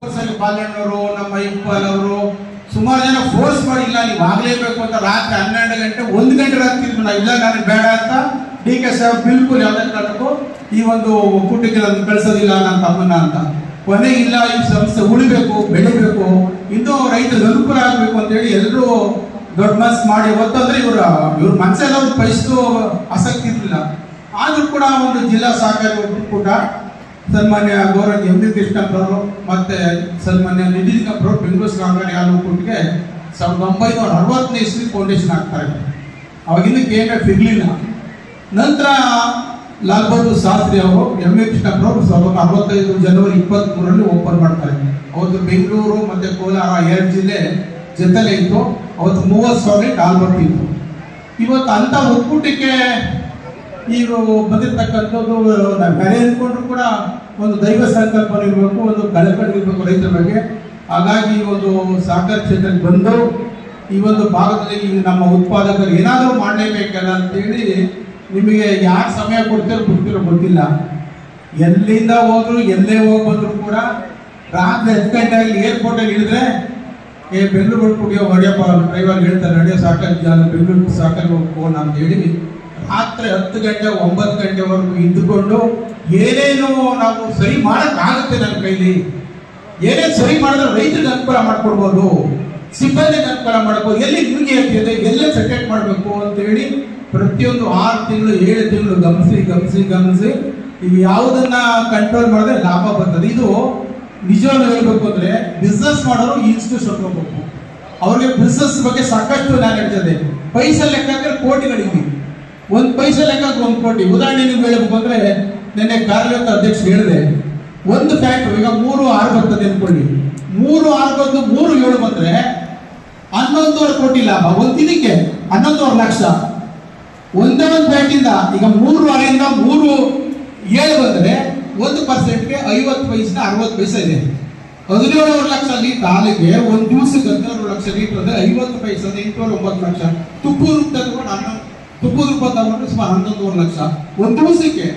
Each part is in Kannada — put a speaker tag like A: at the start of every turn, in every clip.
A: ಬಾಲಣ್ಣವರು ನಮ್ಮ ಇಕ್ಬಾಲ್ ಅವರು ಸುಮಾರು ಜನ ಫೋರ್ಸ್ ಮಾಡಿಲ್ಲ, ನೀವು ಆಗಲೇಬೇಕು ಅಂತ. ರಾತ್ರಿ 12 ಗಂಟೆ 1 ಗಂಟೆ ರಾತ್ರಿ ನಾವು ಇಲ್ಲ, ನನಗೆ ಬೇಡ ಅಂತ ಡಿ ಕೆ ಸಾಹೇಬ್ ಬಿಲ್ಕುಲ್ ಯಾವುದೇ ಕಾರಣಕ್ಕೂ ಈ ಒಂದು ಒಕ್ಕೂಟಕ್ಕೆ ನಾನು ಕಳಿಸೋದಿಲ್ಲ ನನ್ನ ತಮ್ಮನ್ನ ಅಂತ. ಕೊನೆಗೆ ಇಲ್ಲ, ಈ ಸಂಸ್ಥೆ ಉಳಿಬೇಕು, ಬೆಳಿಬೇಕು, ಇನ್ನೂ ರೈತರಿಗೆ ಅನುಕೂಲ ಆಗಬೇಕು ಅಂತೇಳಿ ಎಲ್ಲರೂ ದೊಡ್ಡ ಮನಸ್ಸು ಮಾಡಿ ಹೊತ್ತಂದ್ರೆ ಇವ್ರ ಮನಸ್ಸೆಲ್ಲ ಅವ್ರು ಬಯಸಿದ್ದು ಆಸಕ್ತಿ ಇರಲಿಲ್ಲ. ಆದ್ರೂ ಕೂಡ ಒಂದು ಜಿಲ್ಲಾ ಸಹಕಾರಿ ಒಕ್ಕೂಟ ಸನ್ಮಾನ್ಯ ಗೌರವ ಎಂ ವಿ ಕೃಷ್ಣಪ್ಪರವರು ಮತ್ತೆ ಸನ್ಮಾನ್ಯ ನಿಧಿಕಪ್ಪರವರು ಬೆಂಗಳೂರು ಸಹಕಾರಿ ಹಾಲು ಒಕ್ಕೂಟಕ್ಕೆ 1960ನೇ ಇಸ್ವಿ ಫೌಂಡೇಶನ್ ಹಾಕ್ತಾರೆ. ಅವಾಗಿಂದ ಕೇಂದ್ರ ಇರಲಿಲ್ಲ. ನಂತರ ಲಾಲ್ ಬಹದ್ದೂರ್ ಶಾಸ್ತ್ರಿ ಅವರು ಎಂ ವಿ ಕೃಷ್ಣಪ್ಪರವರು 1965 ಜನವರಿ 23ರಲ್ಲಿ ಓಪನ್ ಮಾಡ್ತಾರೆ. ಅವತ್ತು ಬೆಂಗಳೂರು ಮತ್ತೆ ಕೋಲಾರ 2 ಜಿಲ್ಲೆ ಜೊತೆಲೇ ಇತ್ತು. ಅವತ್ತು 30,000 ಟಾಲ್ಬರ್ಟ್ ಇತ್ತು. ಇವತ್ತು ಅಂತ ಒಕ್ಕೂಟಕ್ಕೆ ಈಗ ಬಂದಿರ್ತಕ್ಕಂಥದ್ದು ನಾವು ಬೇರೆ ಅಂದ್ಕೊಂಡ್ರು ಕೂಡ ಒಂದು ದೈವ ಸಂಕಲ್ಪ ಇರಬೇಕು, ಒಂದು ಕಳಕಳಿ ಇರಬೇಕು ರೈತರ ಬಗ್ಗೆ. ಹಾಗಾಗಿ ಈ ಒಂದು ಸಹಕಾರ ಕ್ಷೇತ್ರಕ್ಕೆ ಬಂದು ಈ ಒಂದು ಭಾಗದಲ್ಲಿ ನಮ್ಮ ಉತ್ಪಾದಕರು ಏನಾದರೂ ಮಾಡಲೇಬೇಕಲ್ಲ ಅಂತೇಳಿ ನಿಮಗೆ ಯಾರು ಸಮಯ ಕೊಡ್ತಿರೋ ಗೊತ್ತಿಲ್ಲ. ಎಲ್ಲಿಂದ ಹೋದ್ರು ಎಲ್ಲೇ ಹೋಗಿ ಬಂದ್ರು ಕೂಡ ರಾತ್ರಿ 10 ಗಂಟೆಗೆ ಏರ್ಪೋರ್ಟಲ್ಲಿ ಇಳಿದ್ರೆ ಬೆಂಗಳೂರು ಕುಡಿಯೋ ಹೊಡೆಯಪ್ಪ ಡ್ರೈವರ್ ಹೇಳ್ತಾರೆ, ನಡೆಯೋ ಸಾಕಾಗಿ ಬೆಂಗಳೂರು ಸಾಕಾಗಿ ಹೋಗೋಣ ಅಂತ ಹೇಳಿ ರಾತ್ರಿ 10 ಗಂಟೆ 9 ಗಂಟೆವರೆಗೂ ಇದ್ದುಕೊಂಡು ಏನೇನು ನಾವು ಸರಿ ಮಾಡೋಕ್ಕಾಗುತ್ತೆ. ನನ್ನ ಕೈಲಿ ಏನೇನು ಸರಿ ಮಾಡಿದ್ರೆ ರೈತರಿಗೆ ಅನುಕೂಲ ಮಾಡ್ಕೊಡ್ಬೋದು, ಸಿಬ್ಬಂದಿಗೆ ಅನುಕೂಲ ಮಾಡ್ಬೋದು, ಎಲ್ಲಿ ನ್ಯೂಜಿ ಆಗ್ತಿದೆ, ಎಲ್ಲೇ ಸೆಟೆಕ್ಟ್ ಮಾಡಬೇಕು ಅಂತೇಳಿ ಪ್ರತಿಯೊಂದು 6 ತಿಂಗಳು 7 ತಿಂಗಳು ಗಮನಿಸಿ ಈಗ ಯಾವುದನ್ನ ಕಂಟ್ರೋಲ್ ಮಾಡಿದ್ರೆ ಲಾಭ ಬರ್ತದೆ. ಇದು ನಿಜವಾಗ್ಲೂ ಹೇಳ್ಬೇಕು ಅಂದ್ರೆ ಬಿಸ್ನೆಸ್ ಮಾಡೋರು ಈ ಇನ್ಸ್ಟಿಟ್ಯೂಷನ್ ಹೋಗ್ಬೇಕು. ಅವ್ರಿಗೆ ಬಿಸ್ನೆಸ್ ಬಗ್ಗೆ ಸಾಕಷ್ಟು ನಾಲೆಡ್ಜ್ ಇದೆ. ಪೈಸೆ ಲೆಕ್ಕ ಹಾಕಿದ್ರೆ ಕೋಟಿಗಳಿವೆ. 1 ಪೈಸೆ ಲೆಕ್ಕ 1 ಕೋಟಿ. ಉದಾಹರಣೆ ನೀವು ಹೇಳಬೇಕು ಅಂದ್ರೆ ನಿನ್ನೆ ಕಾರ್ಯನಿರತ ಅಧ್ಯಕ್ಷರು ಹೇಳಿದೆ, ಒಂದು ಫ್ಯಾಕ್ಟ್ರಿ ಈಗ 3-6 ಬರ್ತದೆ ಅನ್ಕೊಳ್ಳಿ, 3-6 ಬಂದು 3-7 ಬಂದ್ರೆ 11.5 ಕೋಟಿ ಲಾಭ. ಒಂದು ದಿನಕ್ಕೆ 11.5 ಲಕ್ಷ. ಒಂದೇ ಒಂದು ಫ್ಯಾಕ್ಟ್ರಿಯಿಂದ ಈಗ 3-6ರಿಂದ 3-7 ಬಂದ್ರೆ 1%ಗೆ 50 ಪೈಸೆ 60 ಪೈಸೆ ಇದೆ. 17.5 ಲಕ್ಷ ಲೀಟರ್ ಹಾಲಿಗೆ ಒಂದು ದಿವಸಕ್ಕೆ 17 ಲಕ್ಷ ಲೀಟರ್ ಅಂದ್ರೆ 50 ಪೈಸೆ 8-9 ಲಕ್ಷ. ತುಪ್ಪದ ರೂಪ ತಗೊಂಡ್ರೆ ಸುಮಾರು 11.5 ಲಕ್ಷ ಒಂದು ದಿವಸಕ್ಕೆ.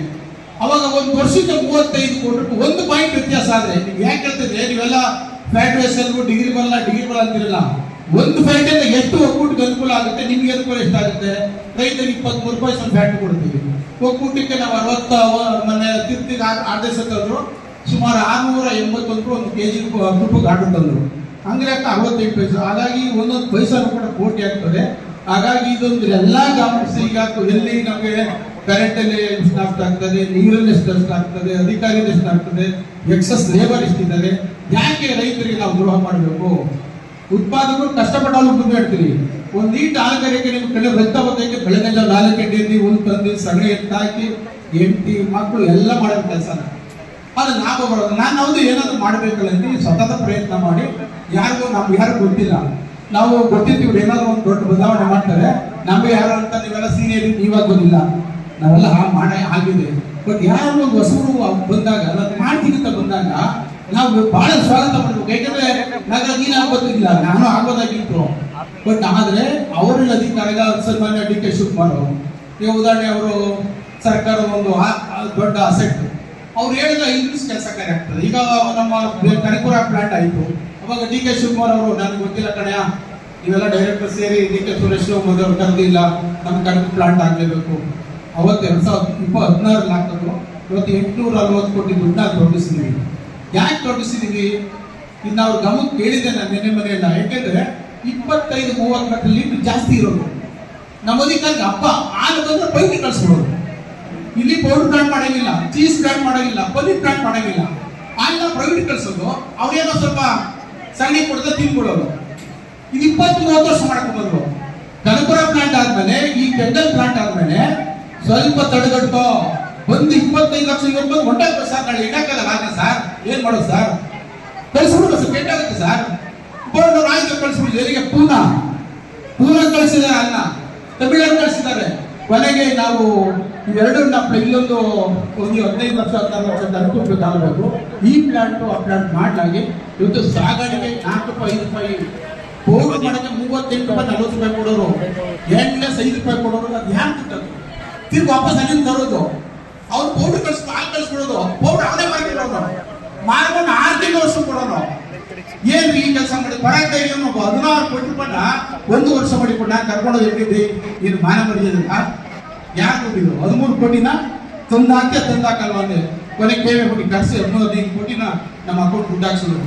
A: ಅವಾಗ ಒಂದು ವರ್ಷಕ್ಕೆ 35 ಕೋಟಿ ರೂಪಾಯಿ. 1 ಪಾಯಿಂಟ್ ವ್ಯತ್ಯಾಸ ಆದ್ರೆ ನೀವು ಯಾಕೆ ಹೇಳ್ತಿದ್ರೆ ನೀವೆಲ್ಲ ಫ್ಯಾಕ್ಟ್ರಿ ಹೆಸರು ಡಿಗ್ರಿ ಬಲ್ಲ ಅಂತಿರಲ್ಲ. ಒಂದು ಫ್ಯಾಕ್ಟ್ರಿಯಿಂದ ಎಷ್ಟು ಒಕ್ಕೂಟಕ್ಕೆ ಅನುಕೂಲ ಆಗುತ್ತೆ, ನಿಮ್ಗೆ ಅನುಕೂಲ ಎಷ್ಟಾಗುತ್ತೆ? ರೈತರಿಗೆ 23 ರೂಪಾಯಿ ಫ್ಯಾಕ್ಟ್ರಿ ಕೊಡ್ತೀವಿ. ಒಕ್ಕೂಟಕ್ಕೆ ನಾವು 60 ಮೊನ್ನೆ ತಿರ್ತಿಗೆ ಆದೇಶ ತಂದ್ರು, ಸುಮಾರು 681 ಒಂದು ಕೆಜಿ ತುಪ್ಪಕ್ಕೆ ಆರ್ಡರ್ ತಂದ್ರು. ಹಂಗೆ 68 ಪೈಸೆ. ಹಾಗಾಗಿ ಒಂದೊಂದು ಪೈಸೆನೂ ಕೂಡ ಕೋಟಿ ಆಗ್ತದೆ. ಹಾಗಾಗಿ ಇದೊಂದು ಎಲ್ಲ ಗಮನಿಸಿ ಈಗ ಎಲ್ಲಿ ನಮಗೆ ಕರೆಂಟಲ್ಲಿ ಎಷ್ಟು ನಷ್ಟ ಆಗ್ತದೆ, ನೀರಲ್ಲಿ ಎಷ್ಟು ನಷ್ಟ ಆಗ್ತದೆ, ಅಧಿಕಾರಿಗಳು ಎಷ್ಟು ಆಗ್ತದೆ, ಎಕ್ಸಸ್ ಲೇಬರ್ ಎಷ್ಟಿದ್ದಾರೆ. ಯಾಕೆ ರೈತರಿಗೆ ನಾವು ದ್ರೋಹ ಮಾಡಬೇಕು? ಉತ್ಪಾದಕರು ಕಷ್ಟಪಟ್ಟು ಮುಂದೆ ಹೇಳ್ತೀರಿ. ಒಂದು ನೀಟ್ ಹಾಲುಗಾರಿಕೆ ನಿಮ್ಗೆ ಕಡೆ ರಕ್ತ ಬದಲಿಗೆ ಬೆಳಗ್ಗೆ 4 ಗಂಟೆಯಲ್ಲಿ ಹುಲ್ಲು ತಂದು ಸಗಣಿ ಎತ್ತಾಕಿ ಹೆಂಡತಿ ಮಕ್ಕಳು ಎಲ್ಲ ಮಾಡೋ ಕೆಲಸನ ಅದು ಲಾಭ ಬರೋದು. ನಾನು ಹೌದು ಏನಾದ್ರು ಮಾಡಬೇಕಲ್ಲ ಅಂತ ಸತತ ಪ್ರಯತ್ನ ಮಾಡಿ ನಮ್ಗೆ ಯಾರು ಗೊತ್ತಿಲ್ಲ, ನಾವು ಗೊತ್ತಿರ್ತೀವಿ ಏನಾದ್ರು ಒಂದು ದೊಡ್ಡ ಬದಲಾವಣೆ ಮಾಡ್ತಾರೆ, ನಮಗೆ ಯಾರು ಅಂತ ನೀವೆಲ್ಲ ಸೀನಿಯರ್ ನೀವಾಗೋದಿಲ್ಲ, ನಾವೆಲ್ಲ ಆಗಿದೆ. ಬಟ್ ಯಾರು ಒಂದು ಹೊಸರು ಬಂದಾಗ ಮಾಡ್ತೀನಿ ಅಂತ ಬಂದಾಗ ನಾವು ಬಹಳ ಸ್ವಾಗತ ಮಾಡಬೇಕು. ಯಾಕಂದ್ರೆ ನೀನಾಗೋದಿಲ್ಲ, ನಾನು ಆಗೋದಾಗಿತ್ತು. ಬಟ್ ಆದ್ರೆ ಅವರಲ್ಲಿ ಅಧಿಕಾರಿಗ ಸನ್ಮಾನ್ಯ ಡಿ ಕೆ ಶಿವಕುಮಾರ್ ಅವರು ಈಗ ಉದಾಹರಣೆ, ಅವರು ಸರ್ಕಾರ ಒಂದು ದೊಡ್ಡ ಅಸೆಟ್ ಅವ್ರು ಹೇಳಿದ ಇಂಗ್ಲಿಷ್ ಕೆಲಸ ಕಾರ್ಯ ಆಗ್ತದೆ. ಈಗ ನಮ್ಮ ಕನಕಪುರ ಪ್ಲಾಂಟ್ ಆಯಿತು. ಅವಾಗ ಡಿ ಕೆ ಶಿವಕುಮಾರ್ ಅವರು ನನಗೆ ಗೊತ್ತಿಲ್ಲ ಕಣೆಯ, ನೀವೆಲ್ಲ ಡೈರೆಕ್ಟರ್ ಸೇರಿ ಡಿ ಕೆ ಸುರೇಶ್ ಮೊದಲು ಕರೆದಿಲ್ಲ, ನಮ್ಮ ಕನಕ ಪ್ಲಾಂಟ್ ಆಗಲೇಬೇಕು. ಅವತ್ತು 2016 ಆಗ್ತದೆ. ಇವತ್ತು 840 ಕೋಟಿ ದುಡ್ಡನ್ನ ತೊಡಗಿಸಿದೀವಿ. ಯಾಕೆ ತೊಡಗಿಸಿದೀವಿ? ಇನ್ನು ಅವ್ರ ಗಮನಕ್ಕೆ ಕೇಳಿದೆ ನಾನು ನೆನ್ನೆ ಮನೆಯಲ್ಲ. ಯಾಕೆಂದ್ರೆ 25-30 ಲೀಟರ್ ಜಾಸ್ತಿ ಇರೋದು ನಮ್ಮ ಅಧಿಕಾರಿಗೆ ಹಬ್ಬ ಹಾಲು ಬಂದ್ರೆ ಪೈಕಿ ಕಳಿಸ್ಬಿಡೋದು. ಇಲ್ಲಿ ಪೌಡರ್ ಪ್ಲಾಂಟ್ ಮಾಡಂಗಿಲ್ಲ, ಚೀಸ್ ಪ್ಲಾಂಟ್ ಮಾಡಂಗಿಲ್ಲ, ಪನ್ನೀರ್ ಪ್ಲಾಂಟ್ ಮಾಡಂಗಿಲ್ಲ. ಹಾಲನ್ನ ಪ್ರೈವೇಟ್ ಕಳಿಸೋದು, ಅವ್ರೇನೋ ಸ್ವಲ್ಪ ಸಗಣಿ ಕೊಡದೆ ತಿನ್ಬಿಡೋದು. ಇದು 20-30 ವರ್ಷ ಮಾಡ್ಕೊಂಡ್ಬಂದ್ರು. ಕನಕಪುರ ಪ್ಲಾಂಟ್ ಆದ್ಮೇಲೆ ಈ ಕೆಂಗಲ್ ಪ್ಲಾಂಟ್ ಆದ್ಮೇಲೆ ಸ್ವಲ್ಪ ತಡೆಗಟ್ಟೋ ಬಂದು 25 ಲಕ್ಷ ಇವತ್ತು ಬಂದು ಹೊಂಟಾಗ್ತದೆ ಸರ್. ನಾಳೆ ಇಡಕ್ಕಲ್ಲ ರಾಜ್ಯ ಸರ್, ಏನ್ ಮಾಡೋದು ಸರ್? ಕಳಿಸ್ಬಿಡುದು ಸರ್, ಕೆಟ್ಟಾಗುತ್ತೆ ಸರ್. ಬೋರ್ಡ್ ಆಯ್ತು ಕಳಿಸ್ಬಿಡುದು. ಎಲ್ಲಿಗೆ? ಪೂನಾ ಕಳಿಸಿದ್ದಾರೆ, ಅನ್ನ ತಮಿಳ್ನಾಡು ಕಳಿಸಿದ್ದಾರೆ. ಕೊನೆಗೆ ನಾವು ಇವೆರಡು ಇಲ್ಲೊಂದು 15 ಲಕ್ಷ 16 ಲಕ್ಷ ಅನುಕೂಲಬೇಕಾಗಬೇಕು. ಈ ಪ್ಲಾಂಟು ಆ ಪ್ಲಾಂಟ್ ಮಾಡಲಾಗಿ ಇವತ್ತು ಸಾಗಾಣಿಕೆ 4 ರೂಪಾಯಿ 5 ರೂಪಾಯಿ ಪೌಡರ್ ಮಾಡಕ್ಕೆ 38 ರೂಪಾಯಿ 40 ರೂಪಾಯಿ ಕೊಡೋರು, ಎಣ್ಣೆ 5 ರೂಪಾಯಿ ಕೊಡೋರು. ಅದು ಯಾರು ತಿಂತದ್ದು? ತಿರ್ಗಿ ವಾಪಸ್ ಅಲ್ಲಿಂದ ತರೋದು. ಅವ್ರು ಪೌಡರ್ ಹಾಲು ಕಳಿಸ್ಬಿಡೋದು. ಪೌಡರ್ ಅವನೇ ಮಾರ್ಕೊಂಡು 6 ತಿಂಗಳು ವರ್ಷ ಕೊಡೋನು. ಮಾಡಿ ಪರಾಟೈಗೆ 16 ಕೋಟಿ ರೂಪಾಯಿನ 1 ವರ್ಷ ಮಾಡಿಕೊಂಡು ನಾನು ಕರ್ಕೊಂಡು ಹೋಗಿದ್ದೆ. ಇದು ಮಾನ ಮರ್ಯಾದಿಲ್ಲ. ಯಾರು ಕೊಟ್ಟಿದ್ರು 13 ಕೋಟಿನ ತಂದಾಕಲ್ವ ಅಂದ್ರೆ ಕೊನೆ ಕೇವೆ ಹೋಗಿ ಕರ್ಸಿ 15 ಕೋಟಿನ ನಮ್ಮ ಅಕೌಂಟ್ ದುಡ್ಡು ಹಾಕ್ಸೋದು.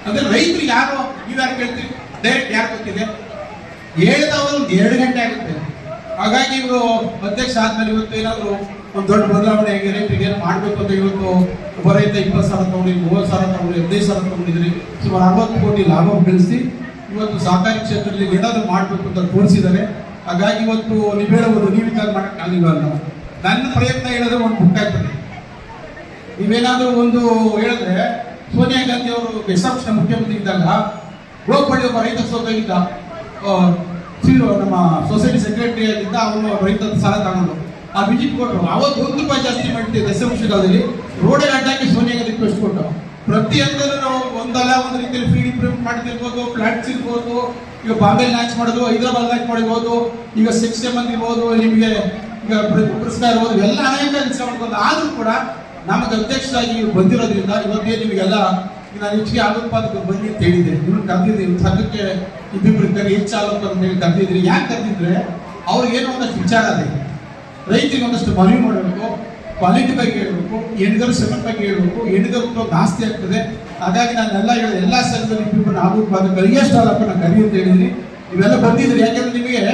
A: ಅಂದ್ರೆ ರೈತರು ಯಾರು ನೀವ್ಯಾರು ಕೇಳ್ತೀವಿ, ಡೈರೆಕ್ಟ್ ಯಾರು ಗೊತ್ತಿದೆ? ಹೇಳ್ದವರು 2 ಗಂಟೆ ಆಗುತ್ತೆ. ಹಾಗಾಗಿ ಇವರು ಅಧ್ಯಕ್ಷ ಆದ್ಮೇಲೆ ಇವತ್ತು ಏನಾದ್ರು ಒಂದು ದೊಡ್ಡ ಬದಲಾವಣೆ ಆಗಿ ರೈತರಿಗೆ ಏನು ಮಾಡಬೇಕು ಅಂತ ಇವತ್ತು ಒಬ್ಬ ರೈತ 20,000 ತಗೊಂಡು 30,000 ತಗೊಂಡು 15,000 ತಗೊಂಡಿದ್ರಿ, ಸುಮಾರು 60 ಕೋಟಿ ಲಾಭ ಗಳಿಸಿ ಇವತ್ತು ಸಹಕಾರಿ ಕ್ಷೇತ್ರದಲ್ಲಿ ಏನಾದ್ರು ಮಾಡಬೇಕು ಅಂತ ತೋರಿಸಿದ್ದಾರೆ. ಹಾಗಾಗಿ ಇವತ್ತು ನೀವು ಹೇಳಬಹುದು, ನೀವು ಮಾಡೋಕ್ಕಾಗಿಲ್ವಲ್ಲ. ನನ್ನ ಪ್ರಯತ್ನ ಹೇಳಿದ್ರೆ ಒಂದು ಬುಕ್ ಆಗ್ತದೆ. ನೀವೇನಾದ್ರೂ ಒಂದು ಹೇಳಿದ್ರೆ, ಸೋನಿಯಾ ಗಾಂಧಿ ಅವರು ಯಶಾಂಶ ಮುಖ್ಯಮಂತ್ರಿ ಇದ್ದಾಗ ಗೋಪಳ್ಳಿ ಒಬ್ಬ ರೈತ ಸೋತಾಗಿದ್ದ, ನಮ್ಮ ಸೊಸೈಟಿ ಸೆಕ್ರೆಟರಿ ಆಗಿದ್ದ, ಅವನು ರೈತ ಸಾಲ ತಗೊಂಡು ಆ ವಿಜಿಟ್ ಕೊಟ್ಟರು. ಅವತ್ತು ₹1 ಜಾಸ್ತಿ ಮಾಡ್ತೀವಿ ದಶಮಶದಲ್ಲಿ ರೋಡ್ ಅಡ್ಡಾಕಿ ಸೋನಿಯಾ ಗಾಂಧಿ ರಿಕ್ವೆಸ್ಟ್ ಕೊಟ್ಟು ಪ್ರತಿಯೊಂದನ್ನು ನಾವು ಒಂದು ರೀತಿಯಲ್ಲಿ ಫೀಡ್ ಇಂಪ್ರೂವ್ಮೆಂಟ್ ಮಾಡ್ತಿರ್ಬೋದು, ಫ್ಲಾಟ್ಸ್ ಇರ್ಬೋದು, ಈಗ ಬಾಂಬೆ ಲಾಂಚ್ ಮಾಡೋದು, ಹೈದರಾಬಾದ್ ಲಾಂಚ್ ಮಾಡಿರ್ಬೋದು, ಈಗ 6 ಮಂದಿ ಇರ್ಬೋದು, ನಿಮಗೆ ಈಗ ಪುರಸ್ಕಾರ ಇರ್ಬೋದು, ಎಲ್ಲ ಅನೇಕ ಕೆಲಸ ಮಾಡ್ಕೊಂಡು. ಆದ್ರೂ ಕೂಡ ನಮಗೆ ಅಧ್ಯಕ್ಷರಾಗಿ ಬಂದಿರೋದ್ರಿಂದ ಇವತ್ತೇ ನಿಮಗೆಲ್ಲ ನಾನು ಹೆಚ್ಚಿಗೆ ಹಾಲುತ್ಪಾದಕರು ಬನ್ನಿ ಅಂತ ಹೇಳಿದೆ. ನಿಮ್ಗೆ ಕರೆದಿದ್ದೀವಿ ಸಂಘಕ್ಕೆ, ಇಬ್ಬಿಬ್ಬರು ಹೆಚ್ಚು ಹಾಲುತ್ಪಾದಕ ಅಂತ ಹೇಳಿ ಕರೆದಿದ್ರಿ. ಯಾಕೆ ಕರೆದಿದ್ರೆ ಅವ್ರಿಗೆ ಏನೋ ಒಂದಷ್ಟು ವಿಚಾರ ಇದೆ, ರೈತರಿಗೆ ಒಂದಷ್ಟು ಮನವಿ ಮಾಡಬೇಕು, ಕ್ವಾಲಿಟಿ ಬಗ್ಗೆ ಹೇಳ್ಬೇಕು, ಹೆಣ್ಗರು ಸೆಮೆಂಟ್ ಬಗ್ಗೆ ಹೇಳ್ಬೇಕು. ಹೆಣ್ಗರು ಜಾಸ್ತಿ ಆಗ್ತದೆ. ಹಾಗಾಗಿ ನಾನೆಲ್ಲ ಹೇಳಿದೆ, ಎಲ್ಲ ಸಂಘದಲ್ಲಿ ಇಬ್ಬಿಬ್ಬರು ಹಾಲುತ್ಪಾದಕರಿಗೆ ಎಷ್ಟು ಹಾಲಪ್ಪ ನಾನು ಕರಿ ಅಂತ ಹೇಳಿದ್ರಿ. ಇವೆಲ್ಲ ಬಂದಿದ್ರಿ. ಯಾಕೆಂದ್ರೆ ನಿಮಗೆ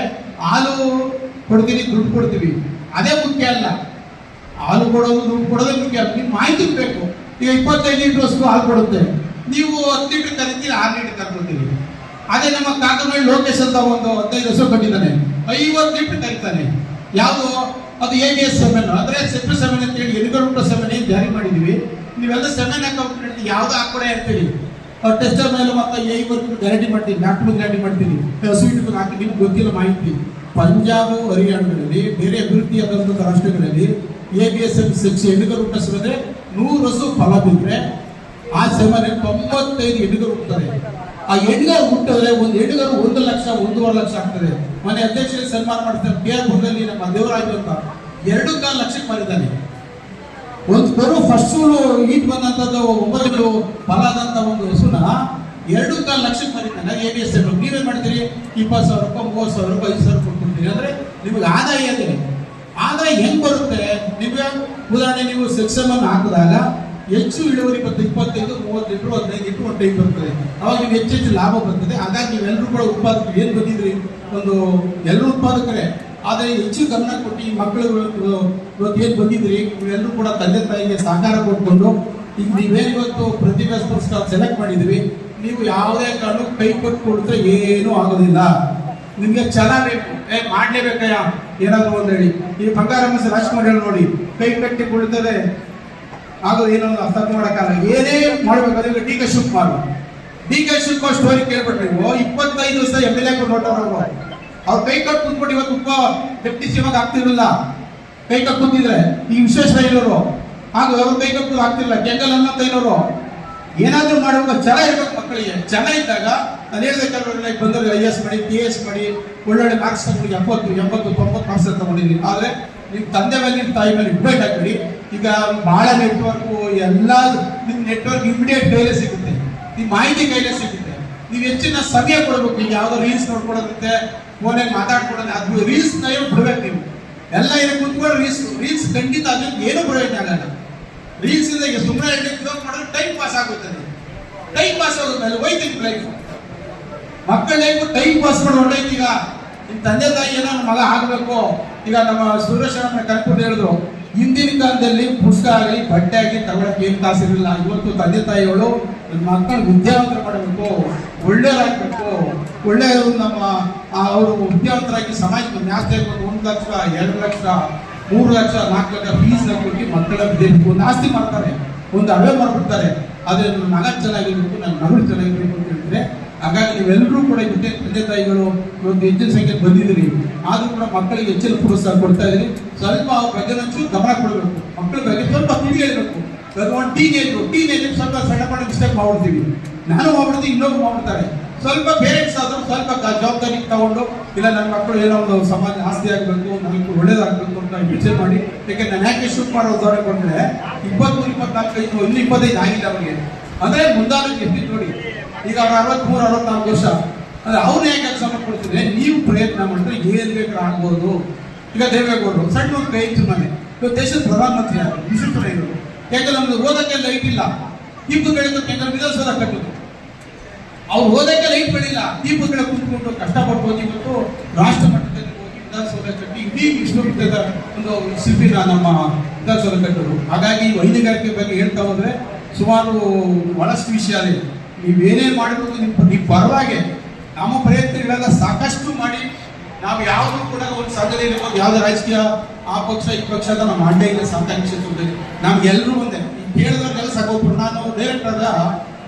A: ಹಾಲು ಕೊಡ್ತೀವಿ, ದುಡ್ಡು ಕೊಡ್ತೀವಿ, ಅದೇ ಮುಖ್ಯ ಅಲ್ಲ. ಹಾಲು ಕೊಡೋದು, ದುಡ್ಡು ಕೊಡೋದೇ ಮುಖ್ಯ. ನಿಮ್ಗೆ ಮಾಹಿತಿ ಬೇಕು. ಈಗ 25 ಲೀಟರ್ ವಸ್ತು ಹಾಲು ಕೊಡುತ್ತೆ, ನೀವು 10 ಲೀಟರ್ ಕರಿತೀರಿ, 6 ಲೀಟರ್ ಕರ್ಕೊತೀರಿ. ಅದೇ ನಮ್ಮ ಕಾಕಮಳ್ಳಿ ಲೋಕೇಶ್ ಅಂತ ಒಂದು 15 ವರ್ಷ ಕಟ್ಟಿದ್ದಾನೆ, 50 ಲೀಟರ್ ಕರಿತಾನೆ. ಯಾವುದು ಅದು ABS ಸೆಮೆನ್, ಅಂದ್ರೆ ಸೆಪ್ಟು ಸೆಮೆನ್ ಅಂತ ಹೇಳಿ ಎನ್ಗರುಂಟ ಸೆಮೆನ್ ಏನು ಜಾರಿ ಮಾಡಿದೀವಿ. ನೀವೆಲ್ಲ ಸೆಮೆನ್ ಅಕೌಂಟ್ ಯಾವ್ದು ಹಾಕೊಡೆ ಹೇಳ್ತೀರಿ, ಟೆಸ್ಟರ್ ಮೇಲೆ ಮತ್ತೆ 50 ಗ್ಯಾರಂಟಿ ಮಾಡ್ತೀವಿ, ಡಾಕ್ಟರ್ ಗ್ಯಾರಂಟಿ ಮಾಡ್ತೀವಿ, ಸ್ವೀಟ್ ಹಾಕಿ ನಿಮ್ಗೆ ಗೊತ್ತಿಲ್ಲ ಮಾಹಿತಿ. ಪಂಜಾಬ್ ಹರಿಯಾಣಗಳಲ್ಲಿ ಬೇರೆ ಅಭಿವೃದ್ಧಿಯಾದಂತಹ ರಾಷ್ಟ್ರಗಳಲ್ಲಿ ABS ಎನ್ಗರುಂಟ ಸೆಮೆನ್ 100 ಹಸು ಫಲ ಬಿದ್ದರೆ ಆ ಸೆಮೆನ್ 95 ಎಣ್ಣೆಗರು ಹುಟ್ಟುತ್ತಾರೆ. ಆ ಎಣ್ಣೆಗಾರು ಹುಟ್ಟಿದ್ರೆ ಒಂದು ಎಣ್ಣೆಗಾರು 1 ಲಕ್ಷ 1.5 ಲಕ್ಷ ಆಗ್ತದೆ. ಮನೆ ಅಧ್ಯಕ್ಷರಿಗೆ ಸನ್ಮಾನ ಮಾಡ್ತಾರೆ ಕೇರಳದಲ್ಲಿ ನಮ್ಮ ದೇವರಾಜು ಅಂತ 2.4 ಲಕ್ಷಕ್ಕೆ ಮಾರಿದ್ದಾನೆ. ಒಂದು ಕರು ಫಸ್ಟ್ ಈಟ್ ಬಂದಂಥದ್ದು 9 ಫಲ ಆದಂಥ ಒಂದು ಹಸುನ 2.4 ಲಕ್ಷಕ್ಕೆ ಮಾರಿದ್ದಾನೆ ABS. ನೀವೇನ್ ಮಾಡ್ತೀರಿ, 20,000 ರೂಪಾಯಿ 30,000 ರೂಪಾಯಿ 5,000 ಕೊಡ್ತೀರಿ. ಅಂದ್ರೆ ನಿಮಗೆ ಆದಾಯ ಇದೆ. ಆದಾಯ ಹೆಂಗ್ ಬರುತ್ತೆ? ನಿಮಗೆ ಉದಾಹರಣೆ, ನೀವು ಸೆಕ್ಸಮನ್ನು ಹಾಕಿದಾಗ ಹೆಚ್ಚು ಇಳುವರಿ ಬರ್ತದೆ, 25, 30 ಲೀಟರ್ 15 ಲೀಟರ್ ಒಂದು ಟೈಮ್ ಬರ್ತದೆ. ಅವಾಗ ನೀವು ಹೆಚ್ಚು ಲಾಭ ಬರ್ತದೆ. ಹಾಗಾಗಿ ನೀವೆಲ್ಲರೂ ಕೂಡ ಉತ್ಪಾದಕರು ಏನು ಬಂದಿದ್ರಿ, ಒಂದು ಎಲ್ಲರೂ ಉತ್ಪಾದಕರೇ, ಆದರೆ ಹೆಚ್ಚು ಗಮನ ಕೊಟ್ಟು ಈ ಮಕ್ಕಳು ಇವತ್ತು ಏನು ಬಂದಿದ್ರಿ, ನೀವೆಲ್ಲರೂ ಕೂಡ ತಂದೆ ತಾಯಿಗೆ ಸಹಕಾರ ಕೊಟ್ಕೊಂಡು ಈಗ ನೀವೇನು ಇವತ್ತು ಪ್ರತಿಭಾ ಪುರಸ್ಕಾರ ಸೆಲೆಕ್ಟ್ ಮಾಡಿದ್ವಿ. ನೀವು ಯಾವುದೇ ಕಾರಣ ಕೈ ಕೊಟ್ಟು ಕೊಡ್ತಾರೆ ಏನೂ ಆಗೋದಿಲ್ಲ. ನಿಮ್ಗೆ ಛಲ ಬೇಕು, ಮಾಡ್ಲೇಬೇಕಯ್ಯ ಏನಾದ್ರು ಒಂದು ಹೇಳಿ. ಈ ಬಂಗಾರಮ್ಮ ರಾಜ್ಕುಮಾರ್ ಹೇಳಿ ನೋಡಿ, ಕೈ ಕಟ್ಟಿ ಕೊಡ್ತಾರೆ ಆಗೋದು ಏನೋ ಅರ್ಥ ಮಾಡೋಕ್ಕಲ್ಲ. ಏನೇ ಮಾಡ್ಬೇಕಾದ್ರೆ ಡಿ ಕೆ ಶಿವಕುಮಾರ್ ಸ್ಟೋರಿ ಕೇಳ್ಬಿಟ್ರೆ ನೀವು 25 ವರ್ಷ MLA ಕೊಟ್ಟವರು ಅವ್ರು ಕೈ ಕಟ್ಟು ಕುಂತ್ಬಿಟ್ಟು ಇವತ್ತು ಡೆಪ್ಟಿ ಸಿಎಂ ಆಗ್ತಿರ್ಲಿಲ್ಲ. ಕೈ ಕಟ್ಟು ಕುಂತಿದ್ರೆ ಈ ವಿಶ್ವೇಶ್ವರಯ್ಯನವರು ಹಾಗೂ ಅವ್ರು ಕೈ ಕಟ್ಟು ಆಗ್ತಿರ್ಲಿಲ್ಲ. ಕೆಂಗಲ್ ಹನುಮಂತಯ್ಯನವರು ಏನಾದ್ರೂ ಮಾಡುವಾಗ ಛಲ ಇರ್ಬೇಕು ಮಕ್ಕಳಿಗೆ. ಛಲ ಇದ್ದಾಗ ನಾನು ಹೇಳ್ಬೇಕಲ್ವ, ಬಂದವ್ರಿಗೆ IAS ಮಾಡಿ, PAS ಮಾಡಿ, ಒಳ್ಳೊಳ್ಳೆ ಮಾರ್ಕ್ಸ್ ತಗೊಂಡು 70, 80, 90 ಮಾರ್ಕ್ಸ್ ತಗೊಂಡಿದ್ದೀನಿ. ಆದ್ರೆ ನಿಮ್ ತಂದೆ ಮೇಲೆ ನಿಮ್ಮ ತಾಯಿ ಮೇಲೆ ಡಿಪೆಂಡ್ ಆಗ್ಬಿಡಿ. ಈಗ ಬಹಳ ನೆಟ್ವರ್ಕ್ ಎಲ್ಲ ನಿಮ್ ನೆಟ್ವರ್ಕ್ ಇಮಿಡಿಯೇಟ್ ಕೈಲೇ ಸಿಗುತ್ತೆ, ನಿಮ್ ಮಾಹಿತಿ ಕೈಲೇ ಸಿಗುತ್ತೆ. ನೀವು ಹೆಚ್ಚಿನ ಸಮಯ ಕೊಡಬೇಕು. ಈಗ ಯಾವ್ದೋ ರೀಲ್ಸ್ ನೋಡ್ಕೊಡೋದಂತೆ, ಫೋನಲ್ಲಿ ಮಾತಾಡ್ಕೊಡೋದು, ಅದು ರೀಲ್ಸ್ ಕೈಯೋ ಬಿಡ್ಬೇಕು. ನೀವು ಎಲ್ಲ ಏನು ಕುತ್ಕೊಂಡು ರೀಲ್ಸ್ ಖಂಡಿತ ಅದಕ್ಕೆ ಏನೂ ಪ್ರಯೋಜನ ಆಗಲ್ಲ. ರೀಲ್ಸ್ ಇಂದ ಈಗ ಸುಮ್ಮನೆ ಮಾಡಿದ್ರೆ ಟೈಮ್ ಪಾಸ್ ಆಗುತ್ತದೆ. ಟೈಮ್ ಪಾಸ್ ಆಗೋದ್ಮೇಲೆ ಹೋಯ್ತು ಲೈಫ್, ಮಕ್ಕಳ ಲೈಫ್ ಟೈಮ್ ಪಾಸ್ ಮಾಡಿ ಹೊರಟೈತಿ. ಈಗ ನಿಮ್ಮ ತಂದೆ ತಾಯಿ ಏನೋ ನನ್ನ ಮಗ ಆಗಬೇಕು. ಈಗ ನಮ್ಮ ಸುರೇಶ್ ಕನ್ಕೊಂಡು ಹೇಳಿದ್ರು, ಹಿಂದಿನ ಕಾಲದಲ್ಲಿ ಪುಸ್ತಕ ಆಗಲಿ ಬಟ್ಟೆ ಆಗಲಿ ತಗೊಳಕ್ಕೆ ಏನು ಕಾಸಿರಲಿಲ್ಲ. ಇವತ್ತು ತಂದೆ ತಾಯಿಗಳು ನನ್ನ ಮಕ್ಕಳು ವಿದ್ಯಾವಂತರ ಮಾಡಬೇಕು, ಒಳ್ಳೆಯರಾಗಬೇಕು, ಒಳ್ಳೆಯ ನಮ್ಮ ಅವರು ವಿದ್ಯಾವಂತರಾಗಿ ಸಮಾಜಕ್ಕೆ ನ್ಯಾಸ್ತಿ 1 ಲಕ್ಷ 2 ಲಕ್ಷ 3 ಲಕ್ಷ 4 ಲಕ್ಷ ಫೀಸ್ ಕೊಟ್ಟು ಮಕ್ಕಳ ವಿದ್ಯೆಬೇಕು, ನಾಸ್ತಿ ಮಾಡ್ತಾರೆ, ಒಂದು ಅಡವೆ ಮಾಡ್ಬಿಡ್ತಾರೆ. ಆದರೆ ನನ್ನ ಮಗ ಚೆನ್ನಾಗಿರ್ಬೇಕು, ನನ್ನ ಮಗಳು ಚೆನ್ನಾಗಿರ್ಬೇಕು ಅಂತ ಹೇಳಿದ್ರೆ. ಹಾಗಾಗಿ ನೀವೆಲ್ಲರೂ ಕೂಡ ಇವತ್ತೇ ತಂದೆ ತಾಯಿಗಳು ಇವತ್ತು ಹೆಚ್ಚಿನ ಸಂಖ್ಯೆ ಬಂದಿದ್ದೀರಿ. ಆದ್ರೂ ಕೂಡ ಮಕ್ಕಳಿಗೆ ಹೆಚ್ಚಿನ ಪ್ರೋತ್ಸಾಹ ಕೊಡ್ತಾ ಇದ್ದೀರಿ. ಸ್ವಲ್ಪ ಅವ್ರ ಬಗ್ಗೆ ಗಮನ ಕೊಡಬೇಕು, ಮಕ್ಕಳ ಬಗ್ಗೆ ಸ್ವಲ್ಪ ತಿಳಿ ಹೇಳ್ಬೇಕು. ಒಂದು ಟೀನೇಜ್ ಸ್ವಲ್ಪ ಸಣ್ಣ ಪಣ್ಣ ಮಿಸ್ಟೇಕ್ ಮಾಡ್ಬಿಡ್ತೀವಿ, ನಾನು ಮಾಡ್ಬಿಡ್ತೀವಿ, ಇನ್ನೊಬ್ರು ಮಾಡ್ಬಿಡ್ತಾರೆ. ಸ್ವಲ್ಪ ಪೇರೆಂಟ್ಸ್ ಆದರೂ ಸ್ವಲ್ಪ ಜವಾಬ್ದಾರಿ ತಗೊಂಡು, ಇಲ್ಲ ನನ್ನ ಮಕ್ಕಳು ಏನೋ ಒಂದು ಸಮಾಜ ಆಸ್ತಿ ಆಗಬೇಕು, ನನಗೆ ಒಳ್ಳೇದಾಗಬೇಕು ಅಂತ ಯೋಚನೆ ಮಾಡಿ. ಯಾಕೆಂದ್ರೆ ನಾನು ಯಾಕೆ ಶೂಟ್ ಮಾಡೋ ಉದಾಹರಣೆ ಕೊಟ್ಟರೆ 23, 24 ಇನ್ನು 25 ಆಗಿಲ್ಲ ಅವರಿಗೆ. ಅಂದ್ರೆ ಮುಂದಾಲಕ್ಕೆ ಎಷ್ಟಿತ್ತು ನೋಡಿ. ಈಗ ಅವ್ರು 63-64 ವರ್ಷ, ಅಂದ್ರೆ ಅವ್ರನ್ನ ಯಾಕೆ ಕೆಲಸ ಮಾಡ್ಕೊಡ್ತಿದ್ರೆ ನೀವು ಪ್ರಯತ್ನ ಮಾಡಿದ್ರೆ ಏನ್ ಬೇಕಾದ್ರೂ ಆಗ್ಬೋದು. ಈಗ ದೇವೇಗೌಡರು ಸಣ್ಣ ಒಂದು ಕೈ ಇತ್ತು ಮನೆ, ಇವತ್ತು ದೇಶದ ಪ್ರಧಾನಮಂತ್ರಿ ಆದರು, ವಿಶ್ವೇಶ್ವರಯ್ಯ ಇವರು. ಯಾಕಂದ್ರೆ ನಮ್ದು ಓದಕ್ಕೆ ಲೈಟ್ ಇಲ್ಲ, ದೀಪದ ಬೆಳಕು ಯಾಕಂದ್ರೆ ವಿಧಾನಸೌಧ ಕಟ್ಟೋದು, ಅವ್ರು ಓದಕ್ಕೆ ಲೈಟ್ ಬೆಳಿಲ್ಲ, ದೀಪದ ಬೆಳಕು ಕುಂತ್ಕೊಂಡು ಕಷ್ಟಪಟ್ಟು ಓದಿ ಇವತ್ತು ರಾಷ್ಟ್ರ ಮಟ್ಟದಲ್ಲಿ ಹೋಗಿ ವಿಧಾನಸೌಧ ಕಟ್ಟಿ ಇಡೀ ವಿಶ್ವಮಟ್ಟದ ಒಂದು ಶಿಲ್ಪಿನ ನಮ್ಮ ವಿಧಾನಸೌಧ ಕಟ್ಟೋದು. ಹಾಗಾಗಿ ಹೈನುಗಾರಿಕೆ ಬಗ್ಗೆ ಹೇಳ್ತಾ ಹೋದ್ರೆ ಸುಮಾರು ಬಹಳಷ್ಟು ವಿಷಯ ಇದೆ. ನೀವೇನೇ ಮಾಡಬೇಕು ನೀವು ಪರವಾಗಿ ನಮ್ಮ ಪ್ರಯತ್ನಗಳೆಲ್ಲ ಸಾಕಷ್ಟು ಮಾಡಿ ನಾವು ಯಾವುದು ಕೂಡ ಒಂದು ಸಂಘದ ಇರ್ಬೋದು, ಯಾವುದೇ ರಾಜಕೀಯ ಆ ಪಕ್ಷ ಈ ಪಕ್ಷ ಅಂತ ನಾವು ಮಾಡಲೇ ಇಲ್ಲ. ಸಾಕಾಗಿ ಕ್ಷೇತ್ರದಲ್ಲಿ ನಮ್ಗೆಲ್ಲರೂ ಒಂದೇ ಕೇಳಿದವ್ರಿಗೆಲ್ಲ ಸಾಕೋಗ್ಬಿಟ್ಟು ನಾನು ಡೈರೆಕ್ಟರ್ ಆದ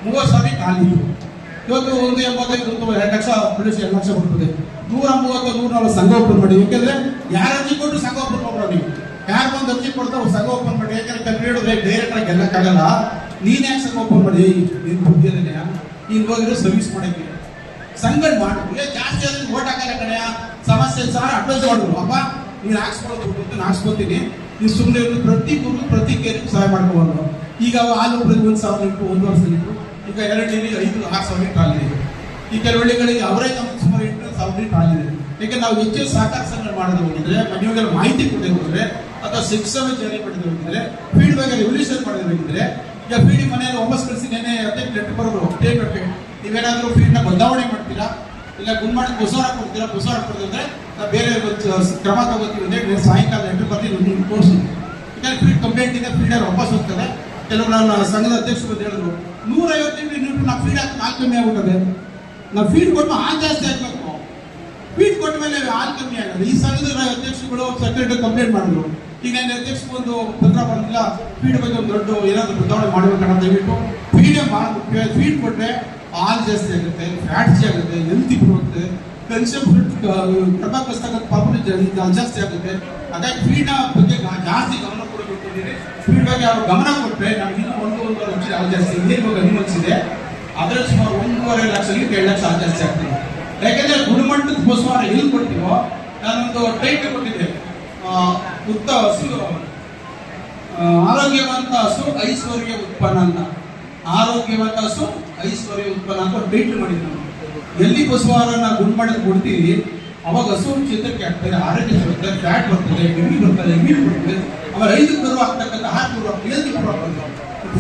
A: 30,000 ಖಾಲಿ. ಇವತ್ತು 185 2 ಲಕ್ಷ ಪೊಲೀಸ್ 2 ಲಕ್ಷ ಬರ್ತದೆ. 130-140 ಸಂಘ ಓಪನ್ ಮಾಡಿ. ಯಾಕೆಂದ್ರೆ ಯಾರು ಅರ್ಜಿ ಕೊಟ್ಟು ಸಂಘ ಓಪನ್ ಮಾಡ್ರೋ, ನೀವು ಯಾರು ಬಂದು ಅರ್ಜಿ ಕೊಡ್ತಾರೋ ಸಂಘ ಓಪನ್ ಮಾಡಿ. ಯಾಕಂದ್ರೆ ಕಂಪ್ಯೂಟರ್ ಡೈರೆಕ್ಟ್ ಆಗಿ ಗೆಲ್ಲಕ್ಕಾಗಲ್ಲ. ನೀನ್ ಯಾಕೆ ಸಂಘ ಓಪನ್ ಮಾಡಿ? ನೀನು ಬುದ್ಧಿಯಲ್ಲೇ ನೀನು ಹೋಗಿರೋ ಸರ್ವಿಸ್ ಮಾಡಕ್ಕೆ ಸಂಘ ಮಾಡು. ಜಾಸ್ತಿ ಆದ್ರೆ ಓಟ್ ಹಾಕಲ್ಲ ಕಡೆಯ ಸಮಸ್ಯೆ ಸಾರ್ ಅಡ್ವೈಸ್ ಮಾಡಿದ್ರು. ಅಪ್ಪ ನೀನು ಹಾಕ್ಸ್ಕೊಳ್ಳೋದು ನಾನು ಹಾಕ್ಸ್ಕೊತೀನಿ, ನೀವು ಸುಮ್ಮನೆ ಪ್ರತಿ ಗುರು ಪ್ರತಿ ಕೇರಿಗೆ ಸಹಾಯ ಮಾಡ್ಕೋಬಾರ್ದು. ಈಗ ಹಾಲು ಪ್ರತಿ 1,000 ಲೀಟ್ರು 1 ವರ್ಷ ಲೀಟ್ರು, ಈಗ 2 ಡೈಲಿ 5-6,000 ಲೀಟ್ರ್ ಆಗಿದೆ. ಈ ಕೆಲವು ಹಳ್ಳಿಗಳಿಗೆ ಅವರೇ ನಮ್ಗೆ ಸುಮಾರು 8,000 ಲೀಟ್ರ್ ಆಗಿದೆ. ಯಾಕೆ ನಾವು ಹೆಚ್ಚು ಸಹಕಾರ ಸಂಘ ಮಾಡೋದು ಹೋಗಿದ್ರೆ, ಮನೆಯೊಳಗೆ ಮಾಹಿತಿ ಕೊಡದೆ ಹೋಗಿದ್ರೆ, ಅಥವಾ ಶಿಕ್ಷಣ ಜಾರಿ ಮಾಡಿದ್ರೆ ಹೋಗಿದ್ರೆ, ಫೀಡ್ ಬಗ್ಗೆ ರೆವಲ್ಯೂಷನ್ ಮಾಡಿದ್ರೆ ಹೋಗಿದ್ರೆ, ಈಗ ಫೀಡಿ ಮನೆಯಲ್ಲಿ ವಾಪಸ್ ಕಳಿಸಿ ನೆನೆ 15 ಲೆಟ್ರ್ ಬರೋರು ಟೇಕ್ ನೀವೇನಾದರೂ ಫೀಡ್ನ ಬದಲಾವಣೆ ಮಾಡ್ತೀರಾ, ಇಲ್ಲ ಗುಂಡ್ಮಾಡಿ ಬಸವರ ಕೊಡ್ತೀರಾ, ಬಸವರ ಕೊಡ್ತಿದ್ರೆ ಬೇರೆ ಕ್ರಮ ತಗೋತೀವಿ ಅಂದ್ರೆ ಸಾಯಂಕಾಲ ಲೆಟ್ರ್ ಬರ್ತೀನಿ ನೀವು ತೋರಿಸಿ. ಯಾಕಂದ್ರೆ ಫೀಡ್ ಕಂಪ್ಲೇಂಟ್ ಇದೆ, ಫೀಡರ್ ವಾಪಸ್ ಹೋಗ್ತದೆ. ಕೆಲವರು ನನ್ನ ಸಂಘದ ಅಧ್ಯಕ್ಷರು ಬಂದು ಹೇಳಿದ್ರು 150 ಲೀಟ್ರ್ ನಾವು ಫೀಡ್ ಹಾಕಿ ಹಾಲು ಕಮ್ಮಿ ಆಗ್ಬಿಟ್ಟದೆ. ನಾವು ಫೀಡ್ ಕೊಟ್ಟು ಹಾಲು ಜಾಸ್ತಿ ಆಗಬೇಕು, ಫೀಡ್ ಕೊಟ್ಟ ಮೇಲೆ ಹಾಲು ಕಮ್ಮಿ ಆಗೋದು. ಈ ಸಂಘದ ಅಧ್ಯಕ್ಷರುಗಳು ಸೆಕ್ರೆಟರಿ ಕಂಪ್ಲೇಂಟ್ ಮಾಡಿದ್ರು. ಈಗ ನನ್ನ ಅಧ್ಯಕ್ಷರು ಒಂದು ಪತ್ರ ಬಂದಿಲ್ಲ, ಫೀಡ್ ಬಗ್ಗೆ ಒಂದು ದೊಡ್ಡ ಏನಾದರೂ ಬದಲಾವಣೆ ಮಾಡಬೇಕನ್ನ ದಯವಿಟ್ಟು ಫೀಡೇ ಮಾಡಿ. ಫೀಡ್ ಕೊಟ್ಟರೆ ಹಾಲು ಜಾಸ್ತಿ ಆಗುತ್ತೆ, ಫ್ಯಾಟ್ಸ್ ಆಗುತ್ತೆ, ಹೆಲ್ತ್ ಇಂಪ್ರೂವ್ ಆಗುತ್ತೆ, ಕನ್ಸಂಪ್ಷನ್ ಪ್ರಭಾಕಸ್ತಕ್ಕಂಥ ಪಾಪುಲೇಷನ್ ಜಾಸ್ತಿ ಆಗುತ್ತೆ. ಹಾಗಾಗಿ ಫೀಡ್ನ ಬಗ್ಗೆ ಜಾಸ್ತಿ ಗಮನ ಕೊಡಬೇಕು. ಫೀಡ್ ಬಗ್ಗೆ ಅವ್ರು ಗಮನ ಕೊಟ್ಟರೆ ನಮ್ಗೆ ಇನ್ನೂ 1-1.5 ಲಕ್ಷ ಹಾಲು ಜಾಸ್ತಿ ನೀರು ಬಗ್ಗೆ ಅನುಮತಿಸಿದೆ. ಅದರಲ್ಲಿ ಸುಮಾರು 1.5 ಲಕ್ಷ ಲೀಟರ್ 2 ಲಕ್ಷ ಹಾಲು ಜಾಸ್ತಿ ಆಗ್ತದೆ. ಯಾಕೆಂದ್ರೆ ಗುಣಮಟ್ಟದ ಗೋಸ್ಕರ ಎಲ್ಲಿ ಕೊಡ್ತೀವೋ, ನಾನೊಂದು ಟೈಟಲ್ ಕೊಟ್ಟಿದ್ದೆ, ಉತ್ತ ಹಸು ಆರೋಗ್ಯವಂತ ಹಸು ಐಶ್ವರ್ಯ ಉತ್ಪನ್ನ ಅಂತ. ಆರೋಗ್ಯವಂತ ಹಸು ಐಶ್ವರ್ಯ ಉತ್ಪನ್ನ ಅಂತ ಟೈಟಲ್ ಮಾಡಿದ್ವಿ ನಾವು. ಎಲ್ಲಿ ಪಶುಹಾರನ ಗುಣಮಟ್ಟದ ಕೊಡ್ತೀವಿ ಅವಾಗ ಹಸು ಚೇತರಿಕೆ ಆಗ್ತದೆ, ಆರೋಗ್ಯ ಬರ್ತದೆ, ಫ್ಯಾಟ್ ಬರ್ತದೆ, ಡೆಂಗಿ ಬರ್ತದೆ, ಮೀನು ಬರ್ತದೆ, ಆಮೇಲೆ 5 ಕರು ಆಗ್ತಕ್ಕಂಥ 6 ಕರು ಆಗ್ತದೆ,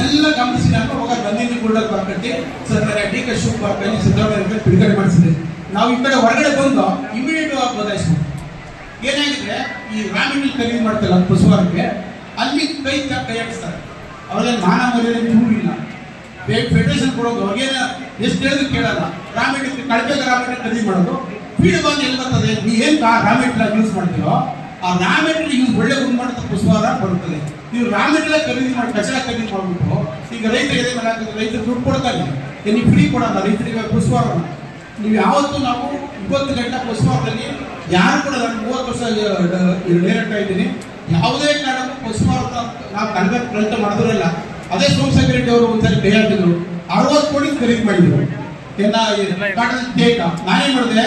A: ಎಲ್ಲ ಗಮನಿಸಿ ನಾನು ಅವಾಗ ನಂದಿನಿ ಗುಡ್ಡ ಕಟ್ಟಿ sir D K Shivakumar Siddaramaiah ಬಿಡುಗಡೆ ಮಾಡಿಸಿದೆ. ನಾವು ಈ ಕಡೆ ಹೊರಗಡೆ ಬಂದು ಇಮಿಡಿಯೇಟ್ ಆಗಿ ಬದಲಾಯಿಸ್ತೀವಿ. ಏನಾಗಿದೆ, ಈ ರಾಮಿನಲ್ಲಿ ಖರೀದಿ ಮಾಡ್ತಲ್ಲ ಪಶುಹಾರಕ್ಕೆ, ಅಲ್ಲಿ ಕೈ ಹಾಕಿಸ್ತಾರೆ. ಅವ್ರಿಗೆ ಮಾನ ಮರ್ಯಾದೆ ಚೂರು ಇಲ್ಲ. ಫೆಡರೇಷನ್ ಕೊಡೋದು ಅವ್ರಿಗೇನ ಎಷ್ಟು ಹೇಳಿದ್ರು ಕೇಳಲ್ಲ. ರಾಮೆಟ್ ಕಳಪೆ ರಾಮೆಟ್ ಖರೀದಿ ಮಾಡೋದು, ಫೀಡ್ ಬಂದು ಎಲ್ಲಿ ಬರ್ತದೆ, ನೀವು ಏನು ರಾಮೆಟ್ ಯೂಸ್ ಮಾಡ್ತೀರೋ ಆ ರಾಮೆಟ್ ಯೂಸ್ ಒಳ್ಳೆ ಗುಣಮಟ್ಟದ ಪಶುಹಾರ ಬರುತ್ತದೆ. ನೀವು ರಾಮೆಟ್ ಖರೀದಿ ಮಾಡಿ ಕಚಡ ಖರೀದಿ ಮಾಡ್ಬಿಟ್ಟು ಈಗ ರೈತರಿಗೆ ಎದೆ ಮೇಲೆ ಹಾಕಿದ್ರೆ ರೈತರು ದುಡ್ಡು ಕೊಡ್ತಾರೆ, ನೀವು ಫ್ರೀ ಕೊಡಲ್ಲ ರೈತರಿಗೆ ಪಶುಹಾರ. ನೀವು ಯಾವತ್ತೂ ನಾವು 20 ಗಂಟೆ ಪಶುಹಾರದಲ್ಲಿ ಯಾರು ಕೂಡ ನಾನು 30 ವರ್ಷ ಡೈರೆಕ್ಟ್ ಆಗಿದ್ದೀನಿ, ಯಾವುದೇ ಕಾರಣಕ್ಕೂ ಪಶುಹಾರ ನಾವು ಕನ್ನಡ ಪ್ರಯತ್ನ ಮಾಡಿದ್ರಲ್ಲ. ಅದೇ ಸೋಮಶೇಖರ ರೆಡ್ಡಿ ಅವರು ಒಂದ್ಸರಿ ಕೈ ಹಾಕಿದ್ರು, 60 ಕೋಟಿ ಖರೀದಿ ಮಾಡಿದ್ರು. ಕಾಟನ್ ಕೇಕ್ ನಾನೇನ್ ಮಾಡಿದೆ,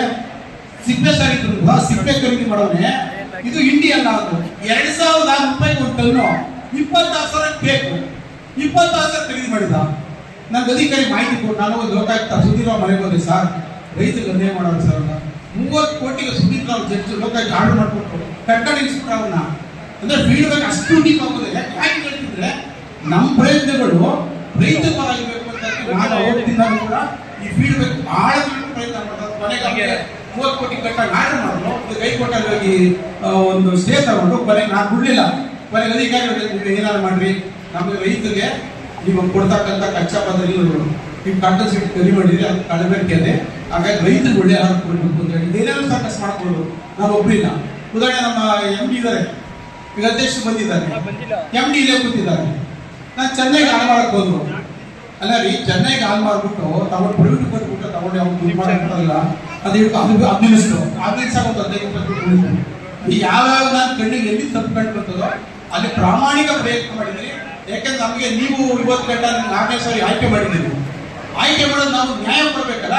A: ಸಿಪ್ಪೆ ಸಾರಿದ್ರು ಸಿಪ್ಪೆ ಖರೀದಿ ಮಾಡೋನೆ, ಇದು ಇಂಡಿಯಾ ಅಲ್ಲ, ಅದು 2,600 ರೂಪಾಯಿ ಒಂದು ಟನ್ನು 26,000 ಬೇಕು, 26,000 ಖರೀದಿ ಮಾಡಿದ. ನನ್ನ ಅಧಿಕಾರಿ ಮಾಹಿತಿ ಕೊಟ್ಟು ನಾನು ಒಂದು ಲೋಕಾಯುಕ್ತ ಸುಧೀರ್ ಮನೆಗೆ ಹೋದೆ, ಸರ್ ರೈತರಿಗೆ ಅನ್ಯಾಯ ಮಾಡೋರು ಸರ್, 30 ಕೋಟಿಗೆ ಸುಧೀರ್ ರಾವ್ ಜಡ್ಜ್ ಲೋಕಾಯುಕ್ತ ಆರ್ಡರ್ ಮಾಡ್ಕೊಟ್ಟು ಕರ್ಕೊಂಡು ಇಳಿಸ್ಬಿಟ್ರೆ ಅವನ್ನ. ಅಂದ್ರೆ ಫೀಡ್ಬ್ಯಾಕ್ ಅಷ್ಟು ಡೀಪ್ ಆಗೋದಿಲ್ಲ. ಯಾಕೆ ಹೇಳ್ತಿದ್ರೆ ನಮ್ಮ ಪ್ರಯತ್ನಗಳು ರೈತ ಪರವಾಗಿರ್ಬೇಕು ಅಂತ ನಾನು ಅವತ್ತಿಂದ ಕೂಡ ಈ ಫೀಡ್ಬ್ಯಾಕ್ ಬಹಳ ಪ್ರಯತ್ನ ಮಾಡ್ತಾರೆ. ಕೊನೆಗೆ 30 ಕೋಟಿ ಕಟ್ಟಾಗಿ ಆರ್ಡರ್ ಮಾಡಿದ್ರು, ಹೈಕೋರ್ಟಲ್ಲಿ ಹೋಗಿ ಒಂದು ಸ್ಟೇ ತಗೊಂಡು ಕೊನೆಗೆ ನಾನು ಬಿಡ್ಲಿಲ್ಲ. ಕೊನೆಗೆ ಅಧಿಕಾರಿಗಳು ಏನಾದ್ರು ಮಾಡ್ರಿ, ನಮಗೆ ರೈತರಿಗೆ ನೀವು ಕೊಡ್ತಕ್ಕಂಥ ಕಚ್ಚಾ ಪದಾರ್ಥಗಳು ನೀವು ಕಾಟನ್ ಸೀಟ್ ಖರೀದಿ ಮಾಡಿದ್ರೆ ಅದು ಕಳಬೇಕೆ ಇದೆ. ಹಾಗಾಗಿ ರೈತರಿಗೆ ಒಳ್ಳೆ ಆಹಾರ ಕೊಡಬೇಕು ಅಂತ ಹೇಳಿ ಏನೇನೋ ಸಾಕಷ್ಟು ಮಾಡ್ಕೊಳ್ಳೋದು. ನಾನು ಒಬ್ಬರಿಲ್ಲ. ಉದಾಹರಣೆ ನಮ್ಮ MD ಇದ್ದಾರೆ, ಈಗ ಅಧ್ಯಕ್ಷರು ಬಂದಿದ್ದಾರೆ, MD ಇಲ್ಲೇ ಕೂತಿದ್ದಾರೆ. ನಾನು ಚೆನ್ನೈಗೆ ಹಾಳು ಮಾಡಕ್ಕೆ ಹೋದ್ರು. ಅಲ್ಲ ರೀ, ಚೆನ್ನೈಗೆ ಹಾಳು ಮಾಡ್ಬಿಟ್ಟು ತಗೊಂಡು ಪ್ರೈವೇಟ್ ಕೊಟ್ಬಿಟ್ಟು ತಗೊಂಡು ಅವ್ನು ದುಡ್ಡು ಮಾಡೋಲ್ಲ, ಅದು ಅಡ್ಮಿನಿಸ್ಟ್ರು ಆಗೋದು 15 ಈ ಯಾವ್ಯಾವ ನಾನು ಕಣ್ಣಿಗೆ ಎಲ್ಲಿ ತಪ್ಪು ಕಂಡು ಬರ್ತದೋ ಅಲ್ಲಿ ಪ್ರಾಮಾಣಿಕ ಪ್ರಯತ್ನ ಮಾಡಿದ್ದೀನಿ. ಯಾಕೆಂದ್ರೆ ನಮಗೆ ನೀವು 20 ಗಂಟೆ 4ನೇ ಸಾರಿ ಆಯ್ಕೆ ಮಾಡಿದ್ದೀವಿ. ಆಯ್ಕೆ ಮಾಡೋದು ನಾವು ನ್ಯಾಯ ಕೊಡ್ಬೇಕಲ್ಲ.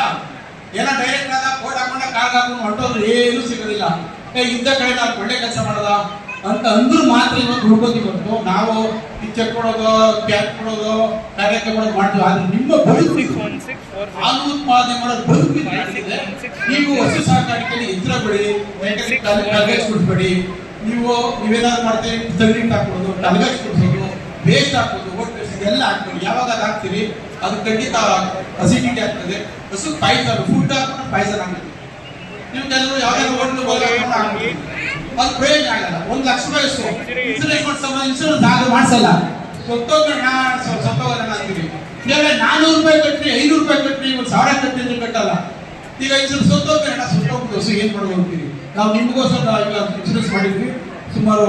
A: ಏನೋ ಡೈರೆಕ್ಟ್ ಆದ ಕೋಟ್ ಹಾಕೊಂಡ ಕಾಲ್ ಹಾಕೊಂಡು ಹೊರಟೋದ್ರು ಏನೂ ಸಿಗೋದಿಲ್ಲ. ಇದ್ದ ಕಡೆ ನಾನು ಒಳ್ಳೆ ಕೆಲಸ ಮಾಡದ ಅಂತ ಅಂದ್ರೂ ಮಾತ್ರ ಇವತ್ತು ಹುಡುಕೋದು. ಇವತ್ತು ನಾವು ಪಿಕ್ಚರ್ ಕೊಡೋದು, ಕ್ಯಾಪ್ ಕೊಡೋದು, ಕಾರ್ಯಕ್ರಮ ಕೊಡೋದು ಮಾಡ್ತೀವಿ. ಆದ್ರೆ ನಿಮ್ಮ ಬದುಕು ಹಾಲು ಉತ್ಪಾದನೆ ಮಾಡೋದು ಬದುಕು ನೀವು ಹಸು ಸಾಕಾಣಿಕೆಯಲ್ಲಿ ಎಚ್ಚರ ಬಿಡಿ, ಕಲ್ಗಡಿಸ್ಬಿಡ್ಬೇಡಿ. ನೀವೇನಾದ್ರು ಮಾಡ್ತೀರಿ, ತಗಲಿಟ್ಟು ಹಾಕೋದು, ಕಲ್ಗಡಿಸ್ಬಿಡ್ಸೋದು, ವೇಸ್ಟ್ ಹಾಕೋದು, ಒಟ್ಟು ಎಲ್ಲ ಹಾಕ್ತೀವಿ. ಯಾವಾಗ ಅದು ಹಾಕ್ತೀರಿ ಅದು ಖಂಡಿತ ಅಸಿಡಿಟಿ ಆಗ್ತದೆ. ಹಸು ಪಾಯ್ಸನ್, ಫುಡ್ ಹಾಕೊಂಡು ಪಾಯ್ಸನ್ ಆಗ್ತದೆ. ನೀವು ಕೆಲವರು ಯಾವ್ದಾದ್ರು ಅದು ಪ್ರಯೋಜನ ಆಗಲ್ಲ. 1 ಲಕ್ಷ ರೂಪಾಯಿ ಇನ್ಸೂರೆನ್ಸ್ ಆಗ ಮಾಡಿಸಲ್ಲ. ಸತ್ತೋಗೋಣ ಅಂತೀವಿ. 400 ರೂಪಾಯಿ ಕಟ್ರಿ, 500 ರೂಪಾಯಿ ಕಟ್ರಿ, 1000 ಕಟ್ಟಿ ಅಂದ್ರೆ ಕಟ್ಟಲ್ಲ. ಈಗ ಇನ್ಸೂರೆನ್ಸ್ ಸತ್ತೋಗೋಣ, ಸತ್ತೋಗ್ಬಿಟ್ಟು ಹಸು ಏನ್ ಮಾಡೋದು ಅಂತೀವಿ. ನಾವು ನಿಮಗೋಸ್ಕರ ಇನ್ಸೂರೆನ್ಸ್ ಮಾಡಿದ್ವಿ. ಸುಮಾರು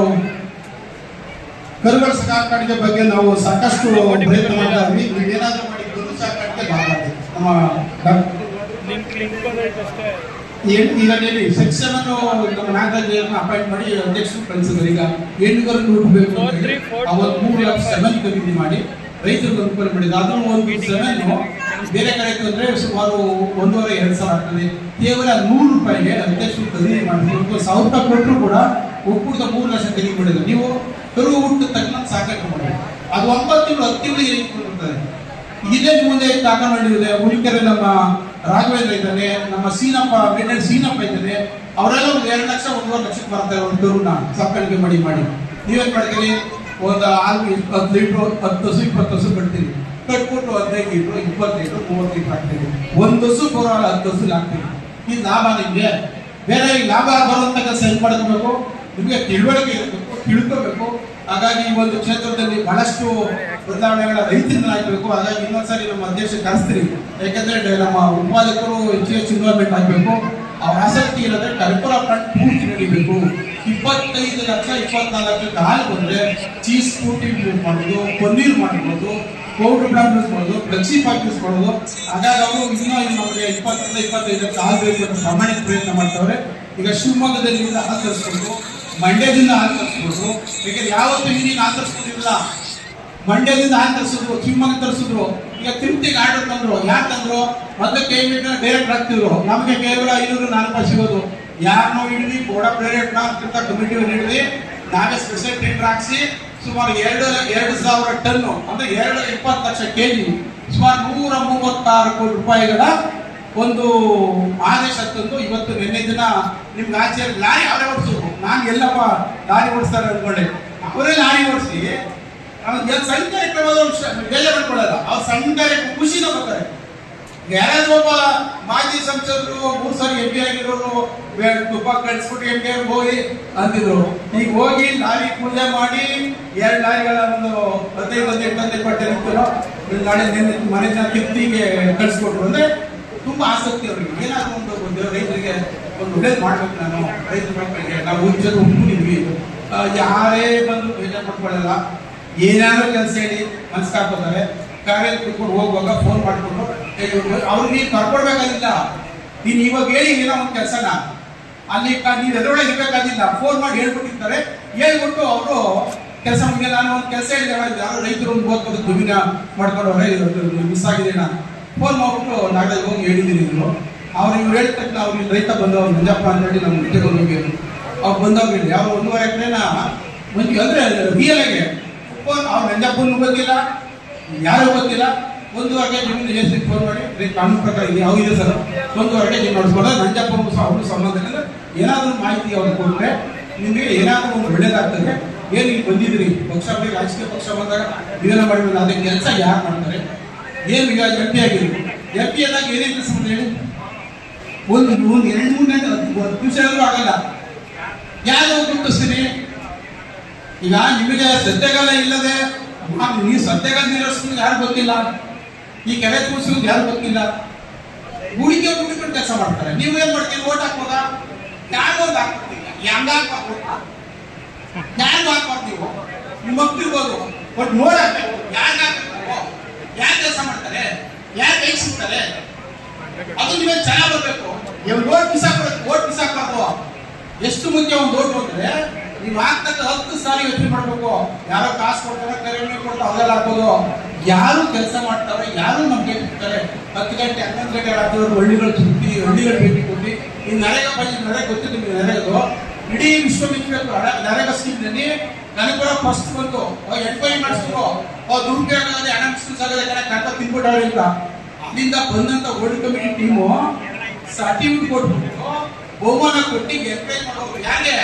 A: ಕರುಗಳ ಸಾಕಾಣಿಕೆ ಬಗ್ಗೆ ನಾವು ಸಾಕಷ್ಟು ಪ್ರಯತ್ನ ಮಾಡ್ತಾ ಇದ್ವಿ. ಏನಾದ್ರೂ ಮಾಡಿ ಕರು ಸಾಕಾಣಿಕೆ ಈಗ ಹೇಳಿ ಸೆಕ್ಷನ್ ನಮ್ಮ ನಾಗರಾಜ್ ಅಪಾಯಿಂಟ್ ಮಾಡಿ ಅಧ್ಯಕ್ಷರು ಕಳಿಸಿದ್ರು. ಈಗ ಹೆಣ್ಣುಗಳನ್ನು ಹುಟ್ಟಬೇಕು ಅವತ್ತು 3 ಲಕ್ಷ ಸೆಮೆನ್ ಖರೀದಿ ಮಾಡಿ ರೈತರಿಗೆ ಅನುಕೂಲ ಮಾಡಿದ್ರು. ಅದು ಒಂದು ಸೆಮೆನ್ ಬೇರೆ ಕಡೆ ತಂದ್ರೆ ಸುಮಾರು 1,500-2,000 ಆಗ್ತದೆ. ಕೇವಲ 100 ರೂಪಾಯಿಗೆ ಅಧ್ಯಕ್ಷರು ಖರೀದಿ ಮಾಡಿದ್ರು. 1,000 ರೂಪಾಯಿ ಕೊಟ್ಟರು ಕೂಡ ಒಕ್ಕೂಟದ 3 ಲಕ್ಷ ಖರೀದಿ ಮಾಡಿದ್ರು. ನೀವು ಕರು ಹುಟ್ಟು ತಕ್ಷಣ ಸಾಕಾಣಿಕೆ ಮಾಡಿ ಅದು 9 ತಿಂಗಳು 10 ತಿಂಗಳಿಗೆ ಬರ್ತದೆ. ಇದೇ ಮುಂದೆ ತಾಕಂಡಿದೆ. ಉಳಿಕೆರೆ ನಮ್ಮ ರಾಘವೇಂದ್ರ ಇದ್ದಾನೆ, ನಮ್ಮ ಸೀನಪ್ಪ ಇದ್ದಾನೆ. ಅವರೆಲ್ಲ 2 ಲಕ್ಷ 1,500 ಲಕ್ಷಕ್ಕೆ ಬರ್ತಾರೆ ಒಂದು ಕರುನ ಸಾಕಾಣಿಕೆ ಮಾಡಿ. ನೀವೇನ್ ಮಾಡ್ತೀರಿ, ಒಂದು 10 ಲೀಟ್ರು 10 ಹಸು 20 ಹಸು ಕಟ್ತೀರಿ. ಕಟ್ಬಿಟ್ಟು 15 ಲೀಟ್ರು 20 ಲೀಟ್ರು 30 ಲೀಟ್ರ್ ಹಾಕ್ತೀರಿ. ಒಂದು ಹಸು ಬರೋಲ್ಲ 10 ಹಸು ಹಾಕ್ತೀರಿ. ಈ ಲಾಭ ನಿಮಗೆ ಬೇರೆ ಈ ಲಾಭ ಬರುವಂತ ಕೆಲಸ ಹೆಂಗ್ ಮಾಡ್ಕೋಬೇಕು, ನಿಮಗೆ ತಿಳುವಳಿಕೆ ಇರಬೇಕು, ತಿಳ್ಕೋಬೇಕು. ಹಾಗಾಗಿ ಈ ಒಂದು ಕ್ಷೇತ್ರದಲ್ಲಿ ಬಹಳಷ್ಟು ಬದಲಾವಣೆಗಳ ರೈತರಿಂದ ಆಗಬೇಕು. ಹಾಗಾಗಿ ಇನ್ನೊಂದ್ಸರಿ ನಮ್ಮ ಅಧ್ಯಕ್ಷ ಕರೆಸ್ತೀರಿ. ಯಾಕಂದ್ರೆ ನಮ್ಮ ಉತ್ಪಾದಕರು ಹೆಚ್ಚು ಇನ್ವಾಲ್ವ್ಮೆಂಟ್ ಆಗಬೇಕು. ಅವ್ರ ಆಸಕ್ತಿ ಇರೋದ್ರೆ ಕರ್ಪೂರ ಪ್ಲಾಂಟ್ ಪೂರ್ತಿ ನಡಿಬೇಕು. 25 ಲಕ್ಷ 24 ಲಕ್ಷಕ್ಕೆ ಹಾಲು ಬಂದ್ರೆ ಚೀಸ್ ಪೂರ್ತಿ ಯೂಸ್ ಮಾಡೋದು, ಪನ್ನೀರ್ ಮಾಡ್ಬೋದು, ಪೌಡರ್ ಪ್ಲಾಂಟ್ ಯೂಸ್ ಮಾಡೋದು, ಫ್ಲೆಕ್ಸಿ ಪಾಕ್ ಯೂಸ್ ಮಾಡೋದು. ಹಾಗಾಗಿ ಅವರು ಇನ್ನೂ ನಮಗೆ 20-25 ಲಕ್ಷ ಹಾಲು ಬೇಕು ಅಂತ ಪ್ರಾಮಾಣಿಕ ಪ್ರಯತ್ನ ಮಾಡ್ತಾವ್ರೆ. ಈಗ ಶಿವಮೊಗ್ಗದಲ್ಲಿ ಹಾಲು ತರಿಸ್ಕೊಂಡು, ಮಂಡ್ಯದಿಂದ ಹಾಲು ತರಿಸ್ಬೋದು. ಯಾಕಂದ್ರೆ ಯಾವತ್ತೂ ಹಿಂದಿನ ಹಾಲು ತರಿಸ್ಕೊಂಡಿಲ್ಲ. ಮಂಡ್ಯದಿಂದ ಹಾಲು ತರಿಸಿದ್ರು, ಶಿವಮೊಗ್ಗ ತರಿಸಿದ್ರು. ಈಗ ತಿರುಪತಿಗೆ ಆರ್ಡರ್ ತಂದ್ರು. ಯಾಕೆ ತಂದ್ರು, ಮೊದಲು KMF ಡೈರೆಕ್ಟ್ ಆಗ್ತಿದ್ರು. ನಮಗೆ ಕೇವಲ 500-400 ರೂಪಾಯಿ ಸಿಗೋದು. ಯಾರನ್ನೋ ಹಿಡಿದು ಬೋರ್ಡ್ ಆಫ್ ಡೈರೆಕ್ಟ್ನ ಕಮಿಟಿ ಹಿಡಿದು ನಾವೇ ಸ್ಪೆಷಲ್ ಟೆಂಡರ್ ಹಾಕ್ಸಿ ಸುಮಾರು 2,000 ಟನ್ನು ಅಂದ್ರೆ 220 ಲಕ್ಷ ಕೆಜಿ ಸುಮಾರು 136 ಕೋಟಿ ರೂಪಾಯಿಗಳ ಒಂದು ಆದೇಶ ತಂದು ಇವತ್ತು ನಿನ್ನೆ ದಿನ ನಿಮ್ಗೆ ಆಚೆ ಲಾರಿ ಅವರೇ ಓಡಿಸೋದು. ನಾನು ಎಲ್ಲಪ್ಪ ಲಾರಿ ಓಡಿಸ್ತಾರೆ ಅನ್ಕೊಂಡೆ. ಅವರೇ ಲಾರಿ ಓಡಿಸಿ ಸಣ್ಣ ಕಾರ್ಯಕ್ರಮದ ಬೇಜಾರು ಮಾಡ್ಕೊಳ್ಳಲ್ಲ. ಅವ್ರು ಸಣ್ಣ ಕಾರ್ಯಕ್ರಮ ಖುಷಿನ ಬರ್ತಾರೆ. ಯಾರಾದ್ರೂ ಒಬ್ಬ ಮಾಜಿ ಸಂಸದರು 3 ಸಾರಿ MP ಆಗಿರೋರು ತುಪ್ಪ ಕಳಿಸ್ಬಿಟ್ಟು MP ಹೋಗಿ ಅಂತಿದ್ರು. ಈಗ ಹೋಗಿ ಲಾರಿ ಪೂಜೆ ಮಾಡಿ 2 ಲಾರಿಗಳ ಒಂದು 15-20 ಪಟ್ಟೆ ನಿಂತರು. ನಾಳೆ ಮನೆ ಕಿತ್ತಿಗೆ ಕಳಿಸ್ಕೊಟ್ರು. ಅಂದ್ರೆ ತುಂಬಾ ಆಸಕ್ತಿ ಅವರಿಗೆ. ಏನಾದ್ರು ಒಂದು ರೈತರಿಗೆ ಒಂದು ಒಳ್ಳೇದು ಮಾಡ್ಬೇಕು. ನಾನು ರೈತರ ಮಕ್ಕಳಿಗೆ ನಾವು ಜೊತೆ ಒಪ್ಪಿದ್ವಿ. ಯಾರೇ ಬಂದು ಬೇಜಾರು ಮಾಡ್ಕೊಳ್ಳಲ್ಲ. ಏನಾದ್ರೂ ಕೆಲಸ ಹೇಳಿ ಮನಸ್ಕಾಕೋತಾರೆ. ಕಾರ್ಯಕ್ಕೆ ಕುತ್ಕೊಂಡು ಹೋಗುವಾಗ ಫೋನ್ ಮಾಡಿಕೊಂಡು ಅವ್ರಿಗೆ ನೀವು ಕರ್ಕೊಡ್ಬೇಕಾಗಿಲ್ಲ. ನೀನು ಇವಾಗ ಹೇಳಿ ಏನೋ ಒಂದು ಕೆಲಸನ ಅಲ್ಲಿ ನೀವು ಎದುರೊಳಗೆ ಇರಬೇಕಾಗಿಲ್ಲ. ಫೋನ್ ಮಾಡಿ ಹೇಳ್ಬಿಟ್ಟಿರ್ತಾರೆ. ಹೇಳ್ಬಿಟ್ಟು ಅವರು ಕೆಲಸ ಮುಗಿದ. ನಾನು ಒಂದು ಕೆಲಸ ಹೇಳಿದೆ, ಯಾರು ರೈತರು ಒಂದು ಹೋಗ್ಬೋದು ದುಡ್ಡಿನ ಮಾಡ್ಕೊಂಡವ್ರೆ ಮಿಸ್ ಆಗಿದೆ. ನಾನು ಫೋನ್ ಮಾಡ್ಬಿಟ್ಟು ನಾಳೆ ಹೋಗಿ ಹೇಳಿದ್ದೀನಿ. ಅವ್ರು ಇವ್ರು ಹೇಳಿದ ತಕ್ಷಣ ಅವ್ರಿಗೆ ರೈತ ಬಂದವ್ರು ಮಂಜಪ್ಪ ಅಂತ ಹೇಳಿ ನಮ್ಮ ಜೊತೆಗೆ ಹೋಗಿ ಅವ್ರು ಬಂದವ್ರು ಅವ್ರು 1.5 ಎಕರೆನ ಒಂದು ಅಂದ್ರೆ ರಿಯಲ್ ಆಗಿ ಫೋನ್ ಅವ್ರು ಮಂಜಪ್ಪನ ಗೊತ್ತಿಲ್ಲ, ಯಾರು ಗೊತ್ತಿಲ್ಲ. 1.5 ಜಮೀನು ಎಷ್ಟು ಫೋನ್ ಮಾಡಿ ಕಾನೂನು ಪ್ರಕಾರ ಇದೆ ಇದೆ ಸರ್ 1.5 ಜಮೀನು ನೋಡಿಸ್ಕೊಂಡ್ರೆ ನಂಜಪ್ಪ ಅವ್ರ ಸಂಬಂಧ ಇಲ್ಲ. ಏನಾದರೂ ಮಾಹಿತಿ ಅವ್ರಿಗೆ ಕೊಟ್ಟರೆ ನಿಮಗೆ ಏನಾದರೂ ಒಂದು ಒಳ್ಳೇದಾಗ್ತದೆ. ಏನು ಇಲ್ಲಿ ಬಂದಿದ್ರಿ ಪಕ್ಷ ರಾಜಕೀಯ ಪಕ್ಷ ಬಂದಾಗ ನೀವೇನ ಮಾಡಿಲ್ಲ. ಅದಕ್ಕೆ ಕೆಲಸ ಯಾರು ಮಾಡ್ತಾರೆ? ಏನು ಈಗ MP ಆಗಿರಿ, MP ಆದಾಗ ಏನೇನು ಕೆಲಸ ಅಂತ ಹೇಳಿ ಒಂದು 2-3 ಗಂಟೆ 10 ನಿಮಿಷ ಆದರೂ ಆಗಲ್ಲ. ಯಾರು ಗುರುತಿಸ್ತೀನಿ? ಈಗ ನಿಮಗೆ ಸತ್ಯಗಾಲ ಇಲ್ಲದೆ ನೀವು ಸತ್ಯಗಾಲ ನಿರ್ವಹಿಸೋದು ಯಾರು ಗೊತ್ತಿಲ್ಲ. ಈ ಕೆರೆ ಕೂರಿಸೋದು ಯಾರು ಗೊತ್ತಿಲ್ಲ. ಹುಡುಕೊಂಡು ಕೆಲಸ ಮಾಡ್ತಾರೆ. ನೀವು ಏನ್ ಮಾಡ್ತೀವಿ? ಓಟ್ ಹಾಕ್ಬೋದಾ? ಯಾರು ಒಂದು ಹಾಕ್ಬಿಡ್ತೀವಿ. ಹೆಂಗ ಹಾಕ್ಬಾರ್ದು? ಯಾರು ಹಾಕ್ಬಾರ್ದು? ನೀವು ನಿಮ್ಮ ಮಕ್ಕಳಿರ್ಬೋದು ಬಟ್ ನೋಡಾಕ್ಬೇಕು. ಯಾರು ಹಾಕ್ಬೇಕು? ಯಾರು ಕೆಲಸ ಮಾಡ್ತಾರೆ? ಯಾರು ಕೈ ಸಿಗ್ತಾರೆ? ಅದು ನೀವೇ ಚೆನ್ನಾಗಿ ಬರ್ಬೇಕು. ಓಟ್ ಬಿಸಾಕ್ಬಾರ್ದು. ಎಷ್ಟು ಮುಖ್ಯ ಒಂದು ಓಟ್ ಅಂದ್ರೆ ನೀವು ಹಾಕ್ತಕ್ಕ 10 ಸಾರಿ ಯೋಚನೆ ಮಾಡ್ಬೇಕು. ಯಾರೋ ಕಾಸು ಕೊಡ್ತಾರೆ, ಕರೆಂಟ್ ಕೊಡ್ತಾರೆ, ಅದೆಲ್ಲ ಹಾಕೋದು. ಯಾರು ಕೆಲಸ ಮಾಡ್ತಾರೆ, ಯಾರು ನಮ್ಗೆ ಸಿಗ್ತಾರೆ. 10 ಗಂಟೆ 11 ಗಂಟೆ ರಾತ್ರಿ ಹಳ್ಳಿಗಳು ಸುತ್ತಿ, ಹಳ್ಳಿಗಳು ಭೇಟಿ ಕೊಟ್ಟು ಈ ನರೇಗಾ ಬಂದು ನರೇಗ ಗೊತ್ತಿತ್ತು. ನಿಮ್ಗೆ ನರೇಗದು ಇಡೀ ವಿಶ್ವವಿದ್ಯಾಲಯ ನರೇಗಾ ಸ್ಕೀಮ್ನಲ್ಲಿ ನನಗೆ ಕೂಡ ಫಸ್ಟ್ ಬಂತು ಎನ್ಕ್ವೈರಿ ಮಾಡಿಸಿದ್ರು ದುರುಪಯೋಗ ಆಗದೆ ಹಣ ಮಿಸ್ಯೂಸ್ ಆಗದೆ ಕರ್ಕ ತಿನ್ಬಿಟ್ಟಾರೆ ಅಂತ. ಅಲ್ಲಿಂದ ಬಂದಂತ ವರ್ಲ್ಡ್ ಕಮಿಟಿ ಟೀಮು ಸರ್ಟಿಫಿಕೇಟ್ ಕೊಟ್ಬಿಟ್ಟು ಬಹುಮಾನ ಕೊಟ್ಟು ಎನ್ಕ್ವೈರಿ ಮಾಡೋರು ಯಾಕೆ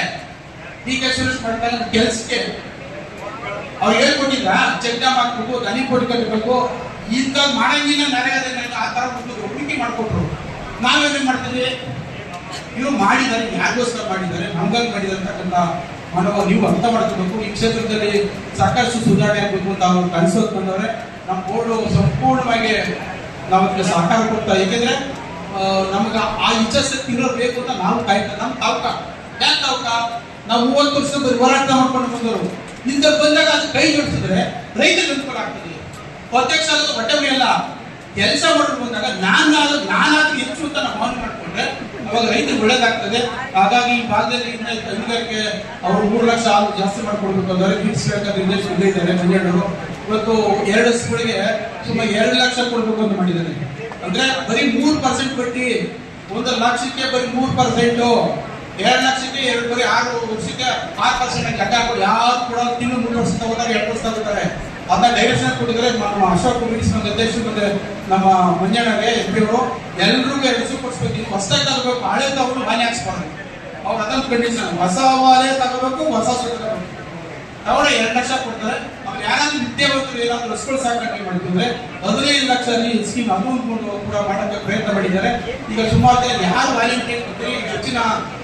A: ಡಿ.ಕೆ. ಸುರೇಶ್ ಮಾಡ್ತಾರೆ ಕೆಲಸಕ್ಕೆ ಅವ್ರು ಹೇಳ್ಕೊಟ್ಟಿದ್ರ ಚೆಕ್ ಡ್ಯಾಮ್ ಹಾಕ್ಬೇಕು, ಗಣಿ ಕೊಟ್ಟು ಕಟ್ಟಬೇಕು, ಇಂಥ ಮಾಡಂಗಿಲ್ಲ ನರೇಗಾದಲ್ಲಿ ಆ ತರ ಹುಡುಕಿ ಮಾಡ್ಕೊಟ್ರು. ನಾವೇನೇನ್ ಮಾಡ್ತೀವಿ, ಇವರು ಮಾಡಿದ್ದಾರೆ, ಯಾರಿಗೋಸ್ಕರ ಮಾಡಿದ್ದಾರೆ, ನಮ್ಗಾಗಿ ಮಾಡಿದ್ದಾರೆ ಅಂತಕ್ಕಂಥ ಮನೋಭಾವ ನೀವು ಅರ್ಥ ಮಾಡ್ಕೋಬೇಕು. ಈ ಕ್ಷೇತ್ರದಲ್ಲಿ ಸಾಕಷ್ಟು ಸುಧಾರಣೆ ಆಗಬೇಕು ಅಂತ ಅವ್ರು ಕನಸೋದು ಬಂದವ್ರೆ. ನಮ್ಮ ಬೋರ್ಡು ಸಂಪೂರ್ಣವಾಗಿ ನಾವು ಅದಕ್ಕೆ ಸಹಕಾರ ಕೊಡ್ತಾ, ಏಕೆಂದ್ರೆ ನಮ್ಗೆ ಆ ಇಚ್ಛಾಶಕ್ತಿ ಇರೋರು ಬೇಕು ಅಂತ ನಾವು ಕಾಯ್ತಾ. ನಮ್ಮ ತಾವುಕ ಯಾಕೆ ತಾವುಕ ನಾವು 30 ವರ್ಷ ಬರೀ ಹೋರಾಟ ಮಾಡ್ಕೊಂಡು ಬಂದವರು. ಇಂದ ಬಂದಾಗ ಅದು ಕೈ ಜೋಡಿಸಿದ್ರೆ ರೈತರಿಗೆ ಅನುಕೂಲ ಆಗ್ತದೆ. ಅಧ್ಯಕ್ಷ ಆಗೋದು ಹೊಟ್ಟೆ ಅಲ್ಲ, ಕೆಲಸ ಮಾಡೋದು ಬಂದಾಗ ನಾನಾದ್ರೂ ಹೆಚ್ಚು ಅಂತ ನಾವು ಭಾವನೆ ಮಾಡ್ಕೊಂಡ್ರೆ ಅವಾಗ ರೈತರಿಗೆ ಒಳ್ಳೇದಾಗ್ತದೆ. ಹಾಗಾಗಿ ಈ ಭಾಗದಲ್ಲಿ ಹೈನುಗಾರಿಕೆ ಅವರು 3 ಲಕ್ಷ ಹಾಲು ಜಾಸ್ತಿ ಮಾಡ್ಕೊಡ್ಬೇಕು ಅಂದ್ರೆ ಬೀಳಿಸಬೇಕಾದ್ರೆ ಇಂಡಸ್ಟ್ರಿ ಇದ್ದಾರೆ ಮಂಜಣ್ಣವರು. ಇವತ್ತು 2 ಹಸುಗಳಿಗೆ ಸುಮಾರು 2 ಲಕ್ಷ ಕೊಡ್ಬೇಕು ಅಂತ ಮಾಡಿದ್ದಾರೆ. ಅಂದ್ರೆ ಬರೀ 3% ಬಡ್ಡಿ, 1 ಲಕ್ಷಕ್ಕೆ ಬರೀ 3%, 2 ಲಕ್ಷಕ್ಕೆ ಬರೀ 6 ವರ್ಷಕ್ಕೆ 6% ಲೆಕ್ಕ ಹಾಕೊಂಡು ಯಾರು ಕೂಡ ತಿಂಗಳು 3 ವರ್ಷ ತಗೋತಾರೆ, 2 ವರ್ಷ ತಗೋತಾರೆ. ಅದನ್ನ ಡೈರೆಕ್ಷನ್ ಕೊಟ್ಟಿದ್ರೆ ನಮ್ಮ ಅಶೋಕ್ ಕಮಿಟಿ ಅಧ್ಯಕ್ಷರು ಮತ್ತೆ ನಮ್ಮ ಮಂಜಣ್ಣಗೆ ಎಂ.ಪಿ. ಎಲ್ರಿಗೂ 2 ವರ್ಷ ಕೊಡಿಸ್ಬೇಕು. ಹೊಸದಾಗಿ ತಗೋಬೇಕು, ಹಳೆ ತಗೊಂಡು ಮನೆ ಹಾಕ್ಸ್ಬಾರ್ದು. ಅವ್ರು ಅದೊಂದು ಕಂಡೀಷನ್, ಹೊಸ ವಾಲೆ ತಗೋಬೇಕು, ಹೊಸ ತಗೋಬೇಕು. ತಗೊಂಡು 2 ಲಕ್ಷ ಕೊಡ್ತಾರೆ. ಅವ್ರು ಯಾರಾದ್ರೂ ವಿದ್ಯಾವಂತರು ಏನಾದ್ರು ಹಸುಗಳು ಸಾಕಾಣಿಕೆ ಮಾಡಿದ್ರೆ 15 ಲಕ್ಷ ಸ್ಕೀಮ್ ಅಮೌಂಟ್ ಕೂಡ ಮಾಡೋಕ್ಕೆ ಪ್ರಯತ್ನ ಮಾಡಿದ್ದಾರೆ. ಈಗ ಸುಮಾರು ಯಾರು ವಾಲಂಟಿಯರ್ ಹೆಚ್ಚಿನ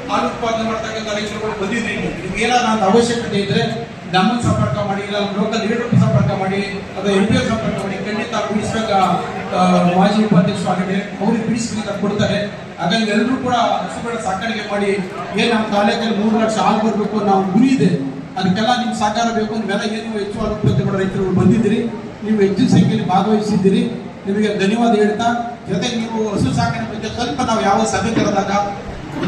A: ಹಾಲು ಉತ್ಪಾದನೆ ಮಾಡ್ತಕ್ಕಂಥ ರೈತರುಗಳು ಬಂದಿದ್ರಿ. ನಿಮ್ಗೆ ಏನಾದ್ರು ಅವಶ್ಯಕತೆ ಇದ್ರೆ ನಮ್ಮನ್ನು ಸಂಪರ್ಕ ಮಾಡಿ, ಇಲ್ಲ ಲೋಕಲ್ ಲೀಡರ್ ಸಂಪರ್ಕ ಮಾಡಿ, ಅಥವಾ ಎಂ.ಪಿ. ಸಂಪರ್ಕ ಮಾಡಿ. ಖಂಡಿತ ಬಿಡಿಸ್ಬೇಕ ಮಾಜಿ ಉಪಾಧ್ಯಕ್ಷರು ಆಗಿದೆ, ಅವ್ರಿಗೆ ಬಿಡಿಸ್ಬೇಕ ಕೊಡ್ತಾರೆ. ಹಾಗಾಗಿ ಎಲ್ಲರೂ ಕೂಡ ಹಸುಗಳ ಸಾಕಾಣಿಕೆ ಮಾಡಿ ಏನ್ ನಮ್ಮ ತಾಲೂಕಲ್ಲಿ 3 ಲಕ್ಷ ಹಾಲು ಬರಬೇಕು ನಾವು ಗುರಿ ಇದೆ. ಅದಕ್ಕೆಲ್ಲ ನಿಮ್ ಸಹಕಾರ ಬೇಕು. ನೀವೆಲ್ಲ ಏನು ಹೆಚ್ಚು ಹಾಲು ಉತ್ಪತ್ತಿ ಮಾಡೋ ರೈತರು ಬಂದಿದ್ದೀರಿ, ನೀವು ಹೆಚ್ಚಿನ ಸಂಖ್ಯೆಯಲ್ಲಿ ಭಾಗವಹಿಸಿದ್ದೀರಿ, ನಿಮಗೆ ಧನ್ಯವಾದ ಹೇಳ್ತಾ, ಜೊತೆಗೆ ನೀವು ಹಸು ಸಾಕಾಣಿಕೆ ಬಗ್ಗೆ ಸ್ವಲ್ಪ ನಾವು ಯಾವ ಸಭೆ ಕರೆದಾಗ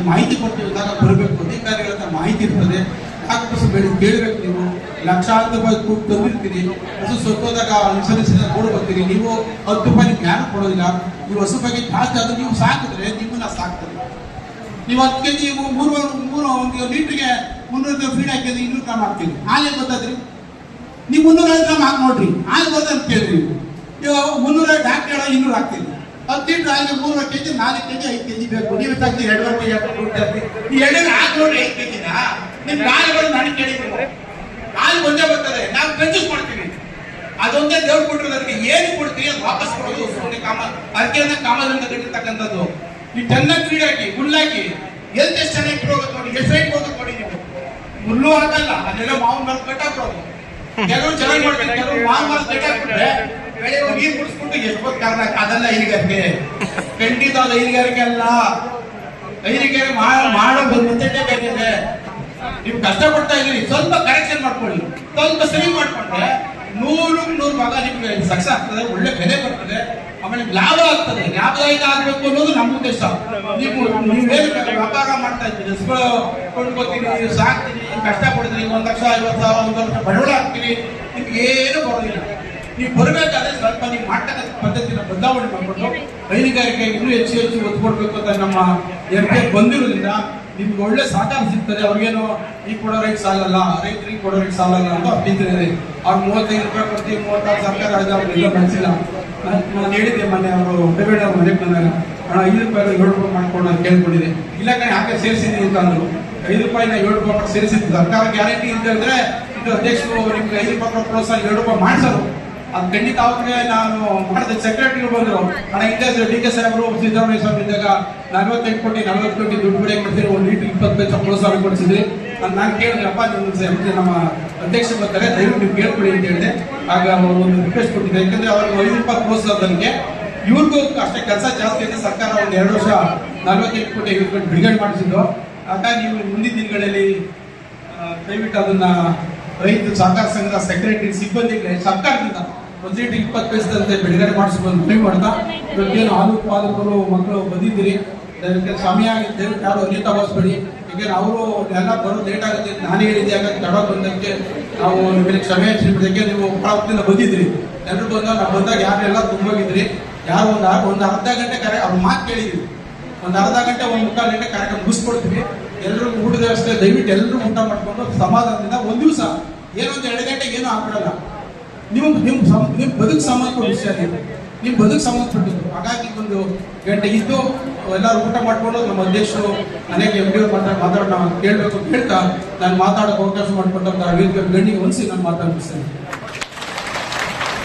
A: ಮಾಹಿತಿ ಕೊಡ್ತೀವಿ ಬರಬೇಕು. ಅಧಿಕಾರಿಗಳ ಹತ್ರ ಮಾಹಿತಿ ಇರ್ತದೆ, ಕೇಳಬೇಕು. ನೀವು ಲಕ್ಷಾಂತರ ರೂಪಾಯಿ ಕೂಟ್ಟು ತಂದಿರ್ತೀರಿ, ಹಸು ಸತ್ತೋದಾಗ ಇನ್ಸೂರೆನ್ಸ್ ಕೊಡು ಬರ್ತೀರಿ, ನೀವು 10 ರೂಪಾಯಿ ಯಾರು ಕೊಡೋದಿಲ್ಲ. ನೀವು ಹಸು ಬಗ್ಗೆ ಜಾಸ್ತಿ ಆದ್ರೆ ನೀವು ಸಾಕಿದ್ರೆ ನಿಮ್ಮನ್ನ ಸಾಕ್ತದೆ. ನೀವು 10 ಕೆಜಿ 3 ಲೀಟ್ರಿಗೆ 300 ಫೀಡ್ ಹಾಕಿದ್ರೆ 200 ಗ್ರಾಮ್ ಹಾಕ್ತೀವಿ. ಹಾಲು ಗೊತ್ತಾದ್ರಿ, ನೀವು 350 ಗ್ರಾಮ್ ಹಾಕಿ ನೋಡ್ರಿ, ಹಾಲು ಗೊತ್ತಂತ ಕೇಳ್ರಿ. ನೀವು 300 ಡಾಕ್ಟರ್ 200 ಹಾಕ್ತೀವಿ. 10 ಲೀಟರ್ ಹಾಲಿಗೆ 3 ಕೆಜಿ 4 ಕೆಜಿ 5 ಕೆಜಿ ಬೇಕು. ನೀವು ಹಾಕ್ತೀವಿ 2.5 ಕೆಜಿ ಹಾಕಿ ಈ 2 ಹಾಕಿ ನೋಡ್ರಿ 5 ಕೆಜಿನ ನಿಮ್ ಹಾಲುಗಳು ನನಗೆ ಕೇಳಿದ್ರು. ಹಾಲು ಒಂದೇ ಬರ್ತದೆ, ನಾವು ಕನ್ಫ್ಯೂಸ್ ಮಾಡ್ತೀವಿ. ಅದೊಂದೇ ದೇವ್ರು ಕೊಟ್ಟರು, ಅದಕ್ಕೆ ಏನು ಕೊಡ್ತೀವಿ ಅದು ವಾಪಸ್ ಕೊಡೋದು. ಅದಕ್ಕೆ ಕಾಮದಿಂದ ಕಟ್ಟಿರ್ತಕ್ಕಂಥದ್ದು. ನೀವು ಚೆನ್ನಾಗಿ ಫೀಡ್ ಹಾಕಿ, ಹುಲ್ಲಾಕಿ, ಎಷ್ಟು ಚೆನ್ನಾಗಿ ಹೋಗುತ್ತೆ ನೋಡಿ, ಎಷ್ಟು ರೈಟ್ ಹೋಗುತ್ತೆ ನೋಡಿ. ನೀವು ಹುಲ್ಲು ಹಾಕಲ್ಲ, ಅದೆಲ್ಲ ಮಾವಿನ ಮರ ಕಟ್ಟಾಕ್ಬಿಡೋದು. ಕೆಲವರು ಚೆನ್ನಾಗಿ ಮಾಡ್ತಾರೆ, ಕೆಲವರು ಮಾವಿನ ಮರ ಕಟ್ಟಾಕ್ಬಿಟ್ರೆ ಬೆಳೆ ನೀರು ಕುಡಿಸ್ಬಿಟ್ಟು ಎಷ್ಟು ಹೊತ್ತು ಕಾರಣ. ಅದೆಲ್ಲ ಹೈನುಗಾರಿಕೆ, ಖಂಡಿತ ಅದು ಹೈನುಗಾರಿಕೆ ಅಲ್ಲ. ಹೈನುಗಾರಿಕೆ ಮಾಡೋ ಮೆಥಡೇ ಬೇಕಿದೆ. ನೀವು ಕಷ್ಟಪಡ್ತಾ ಇದ್ದೀರಿ, ಸ್ವಲ್ಪ ಕರೆಕ್ಷನ್ ಮಾಡ್ಕೊಳ್ಳಿ, ಸ್ವಲ್ಪ ಸರಿ ಮಾಡ್ಕೊಂಡ್ರೆ 100 ಭಾಗ ನಿಮ್ಗೆ ಸಕ್ಸಸ್ ಆಗ್ತದೆ, ಒಳ್ಳೆ ಬೆಲೆ ಬರ್ತದೆ, ಆಮೇಲೆ ಲಾಭ ಆಗ್ತದೆ. ಲಾಭದಾಯಕ ಆಗ್ಬೇಕು ಅನ್ನೋದು ನಮ್ಮ ಉದ್ದೇಶ. ನೀವೇನು ವ್ಯಾಪಾರ ಮಾಡ್ತಾ ಇದ್ದೀರಿ, ಹಸುಗಳು ಕೊಂಡ್ಕೋತೀರಿ, ಸಾಕ್ತೀರಿ, ಕಷ್ಟ ಪಡ್ತೀರಿ, 1,50,000 1 ಲಕ್ಷ ಬಂಡವಾಳ ಹಾಕ್ತೀರಿ, ನಿಮ್ಗೆ ಏನು ಬರೋದಿಲ್ಲ. ನೀವು ಬರಬೇಕಾದ್ರೆ ಸ್ವಲ್ಪ ನೀವು ಮಾಡ್ತಕ್ಕಂಥ ಪದ್ಧತಿನ ಬದಲಾವಣೆ ಮಾಡಿಕೊಂಡು ಹೈನುಗಾರಿಕೆ ಇನ್ನೂ ಹೆಚ್ಚು ಒತ್ತು ಕೊಡ್ಬೇಕು ಅಂತ ನಮ್ಮ ಎಂ.ಪಿ. ಬಂದಿರೋದ್ರಿಂದ ನಿಮ್ಗೆ ಒಳ್ಳೆ ಸಹಕಾರ ಸಿಗ್ತದೆ. ಅವ್ರಿಗೇನು ಈ ಕೊಡೋ ರೈಟ್ ಸಾಲಲ್ಲ, ರೈತರಿಗೆ ಕೊಡೋ ರೈಟ್ ಸಾಲಲ್ಲ ಅಂತ ನಿಂತಿದ್ದಾರೆ. ಅವ್ರು 35 ರೂಪಾಯಿ ಕೊಡ್ತೀವಿ, 36 ಸರ್ಕಾರ ಅವ್ರಿಗೆಲ್ಲ ಬೆಳೆಸಿಲ್ಲ. ನಾನು ಹೇಳಿದ್ದೆ ಮೊನ್ನೆ, ಅವರು ಪ್ರೈವೇಟ್ ಅವ್ರ ಮನೆಗೆ ಬಂದಾಗ 5 ರೂಪಾಯಿ 7 ರೂಪಾಯಿ ಮಾಡ್ಕೊಂಡು ಅಂತ ಕೇಳ್ಕೊಂಡಿದೆ. ಇಲ್ಲ ಕಡೆ ಯಾಕೆ ಸೇರಿಸಿದ್ರಿ ಅಂತ ಅಂದ್ರು. 5 ರೂಪಾಯಿನ 7 ರೂಪಾಯಿ ಸೇರಿಸಿದ್ದು ಸರ್ಕಾರ ಗ್ಯಾರಂಟಿ ಅಂತ ಹೇಳಿದ್ರೆ ಇದು ಅಧ್ಯಕ್ಷರು ನಿಮ್ಗೆ 5 ರೂಪಾಯಿ ಪ್ರೋತ್ಸಾಹ 2 ರೂಪಾಯಿ ಮಾಡಿಸೋರು. ಅದು ಖಂಡಿತ ಅವ್ರಿಗೆ ನಾನು ಮಾಡಿದ ಸೆಕ್ರೆಟರಿಗಳು ಬಂದರು, ಹಣ ಹಿಂದೆ ಡಿ.ಕೆ. ಸಾಹೇಬರು ಸಿದ್ದರಾಮಯ್ಯ ಸ್ವಾಮಿ ಇದ್ದಾಗ 48 ಕೋಟಿ 40 ಕೋಟಿ ದುಡ್ಡು ಬಿಡಿ ಕೊಡ್ತೀರಿ, 1 ಲೀಟರ್ 20 ಪೈಸೆ ಪ್ರೋತ್ಸಾಹ ಕೊಡಿಸಿದ್ರಿ. ನಾನು ಕೇಳಿದ್ರಪ್ಪ, ನಿಮ್ಮ ನಮ್ಮ ಅಧ್ಯಕ್ಷ ಬರ್ತಾರೆ, ದಯವಿಟ್ಟು ನೀವು ಕೇಳ್ಕೊಡಿ ಅಂತ ಹೇಳಿದೆ. ಆಗ ಅವರು ಒಂದು ರಿಕ್ವೆಸ್ಟ್ ಕೊಟ್ಟಿದ್ದೆ, ಯಾಕಂದ್ರೆ ಅವ್ರಿಗೆ 5 ರೂಪಾಯಿ ಪ್ರೋತ್ಸಾಹದವರಿಗೆ ಇವ್ರಿಗೂ ಅಷ್ಟೇ ಕೆಲಸ ಜಾಸ್ತಿ ಇದೆ. ಸರ್ಕಾರ ಒಂದು 2 ವರ್ಷ 48 ಕೋಟಿ 50 ಕೋಟಿ ಬಿಡುಗಡೆ ಮಾಡಿಸಿದ್ದು. ಹಾಗಾಗಿ ನೀವು ಮುಂದಿನ ದಿನಗಳಲ್ಲಿ ದಯವಿಟ್ಟು ಅದನ್ನ ರೈತ ಸಹಕಾರ ಸಂಘದ ಸೆಕ್ರೆಟರಿ ಸಿಬ್ಬಂದಿಗೆ ಸರ್ಕಾರದಿಂದ 1 ಲೀಟರ್ 20 ಪೈಸದಂತೆ ಬಿಡುಗಡೆ ಮಾಡಿಸ್ಬೋದು ಮನವಿ ಮಾಡ್ತಾ, ಇವತ್ತೇನು ಹಾಲು ಉತ್ಪಾದಕರು ಮಕ್ಕಳು ಬಂದಿದ್ದೀರಿ, ದಯವಿಟ್ಟು ಸಮಯ ಆಗುತ್ತೆ, ಯಾರು ಅನ್ಯತಾ ಭಾವಿಸ್ಬೇಡಿ. ಯಾಕೆಂದ್ರೆ ಅವರು ಎಲ್ಲ ಬರೋದು ಲೇಟ್ ಆಗುತ್ತೆ. ನಾನು ಹೇಳಿದ್ದೆ, ಯಾಕಂದ್ರೆ ತಡ ಬಂದಕ್ಕೆ ನಾವು ನಿಮಗೆ ಕ್ಷಮೆ ಹಚ್ಚಿಬಿಡೋದಕ್ಕೆ. ನೀವು ಹೊರದಿಂದ ಬಂದಿದ್ರಿ, ಎಲ್ಲರೂ ಬಂದಾಗ ನಾವು ಬಂದಾಗ ಯಾರೆಲ್ಲ ತುಂಬೋಗಿದ್ರಿ, ಯಾರು ಒಂದು ಅರ್ಧ ಗಂಟೆ ಅವ್ರ ಮಾತು ಕೇಳಿದ್ವಿ. ಒಂದು ಅರ್ಧ ಗಂಟೆ ಒಂದು ಮುಕ್ಕಾಲು ಗಂಟೆ ಕಾರ್ಯಕ್ರಮ ಮುಗಿಸ್ಕೊಡ್ತೀವಿ. ಎಲ್ಲರೂ ಊಟದ ವ್ಯವಸ್ಥೆ ದಯವಿಟ್ಟು ಎಲ್ಲರೂ ಊಟ ಮಾಡ್ಕೊಂಡು ಸಮಾಧಾನದಿಂದ ಒಂದು ದಿವಸ ಏನೊಂದು 2 ಗಂಟೆಗೆ ಏನೂ ಆಗ್ಬಿಡಲ್ಲ. ನಿಮ್ಮ ಬದುಕು ಸಂಬಂಧಪಟ್ಟ ವಿಷಯ, ನಿಮ್ಮ ಬದುಕು ಸಂಬಂಧಪಟ್ಟಿದ್ದು. ಹಾಗಾಗಿ ಒಂದು ಗಂಟೆ ಇದ್ದು ಎಲ್ಲರೂ ಊಟ ಮಾಡ್ಕೊಂಡು ನಮ್ಮ ಅಧ್ಯಕ್ಷರು ಅನೇಕ MD ಮಾತಾಡೋಣ ಕೇಳಬೇಕು ಅಂತ ಹೇಳ್ತಾ ನಾನು ಮಾತಾಡೋಕೆ ಅವಕಾಶ ಮಾಡಿಕೊಂಡಂತ ವೇದಿಕೆ ಗಣ್ಣಿಗೆ ಹೊಂದಿಸಿ ನಾನು ಮಾತಾಡ್ತಿದ್ದೇನೆ.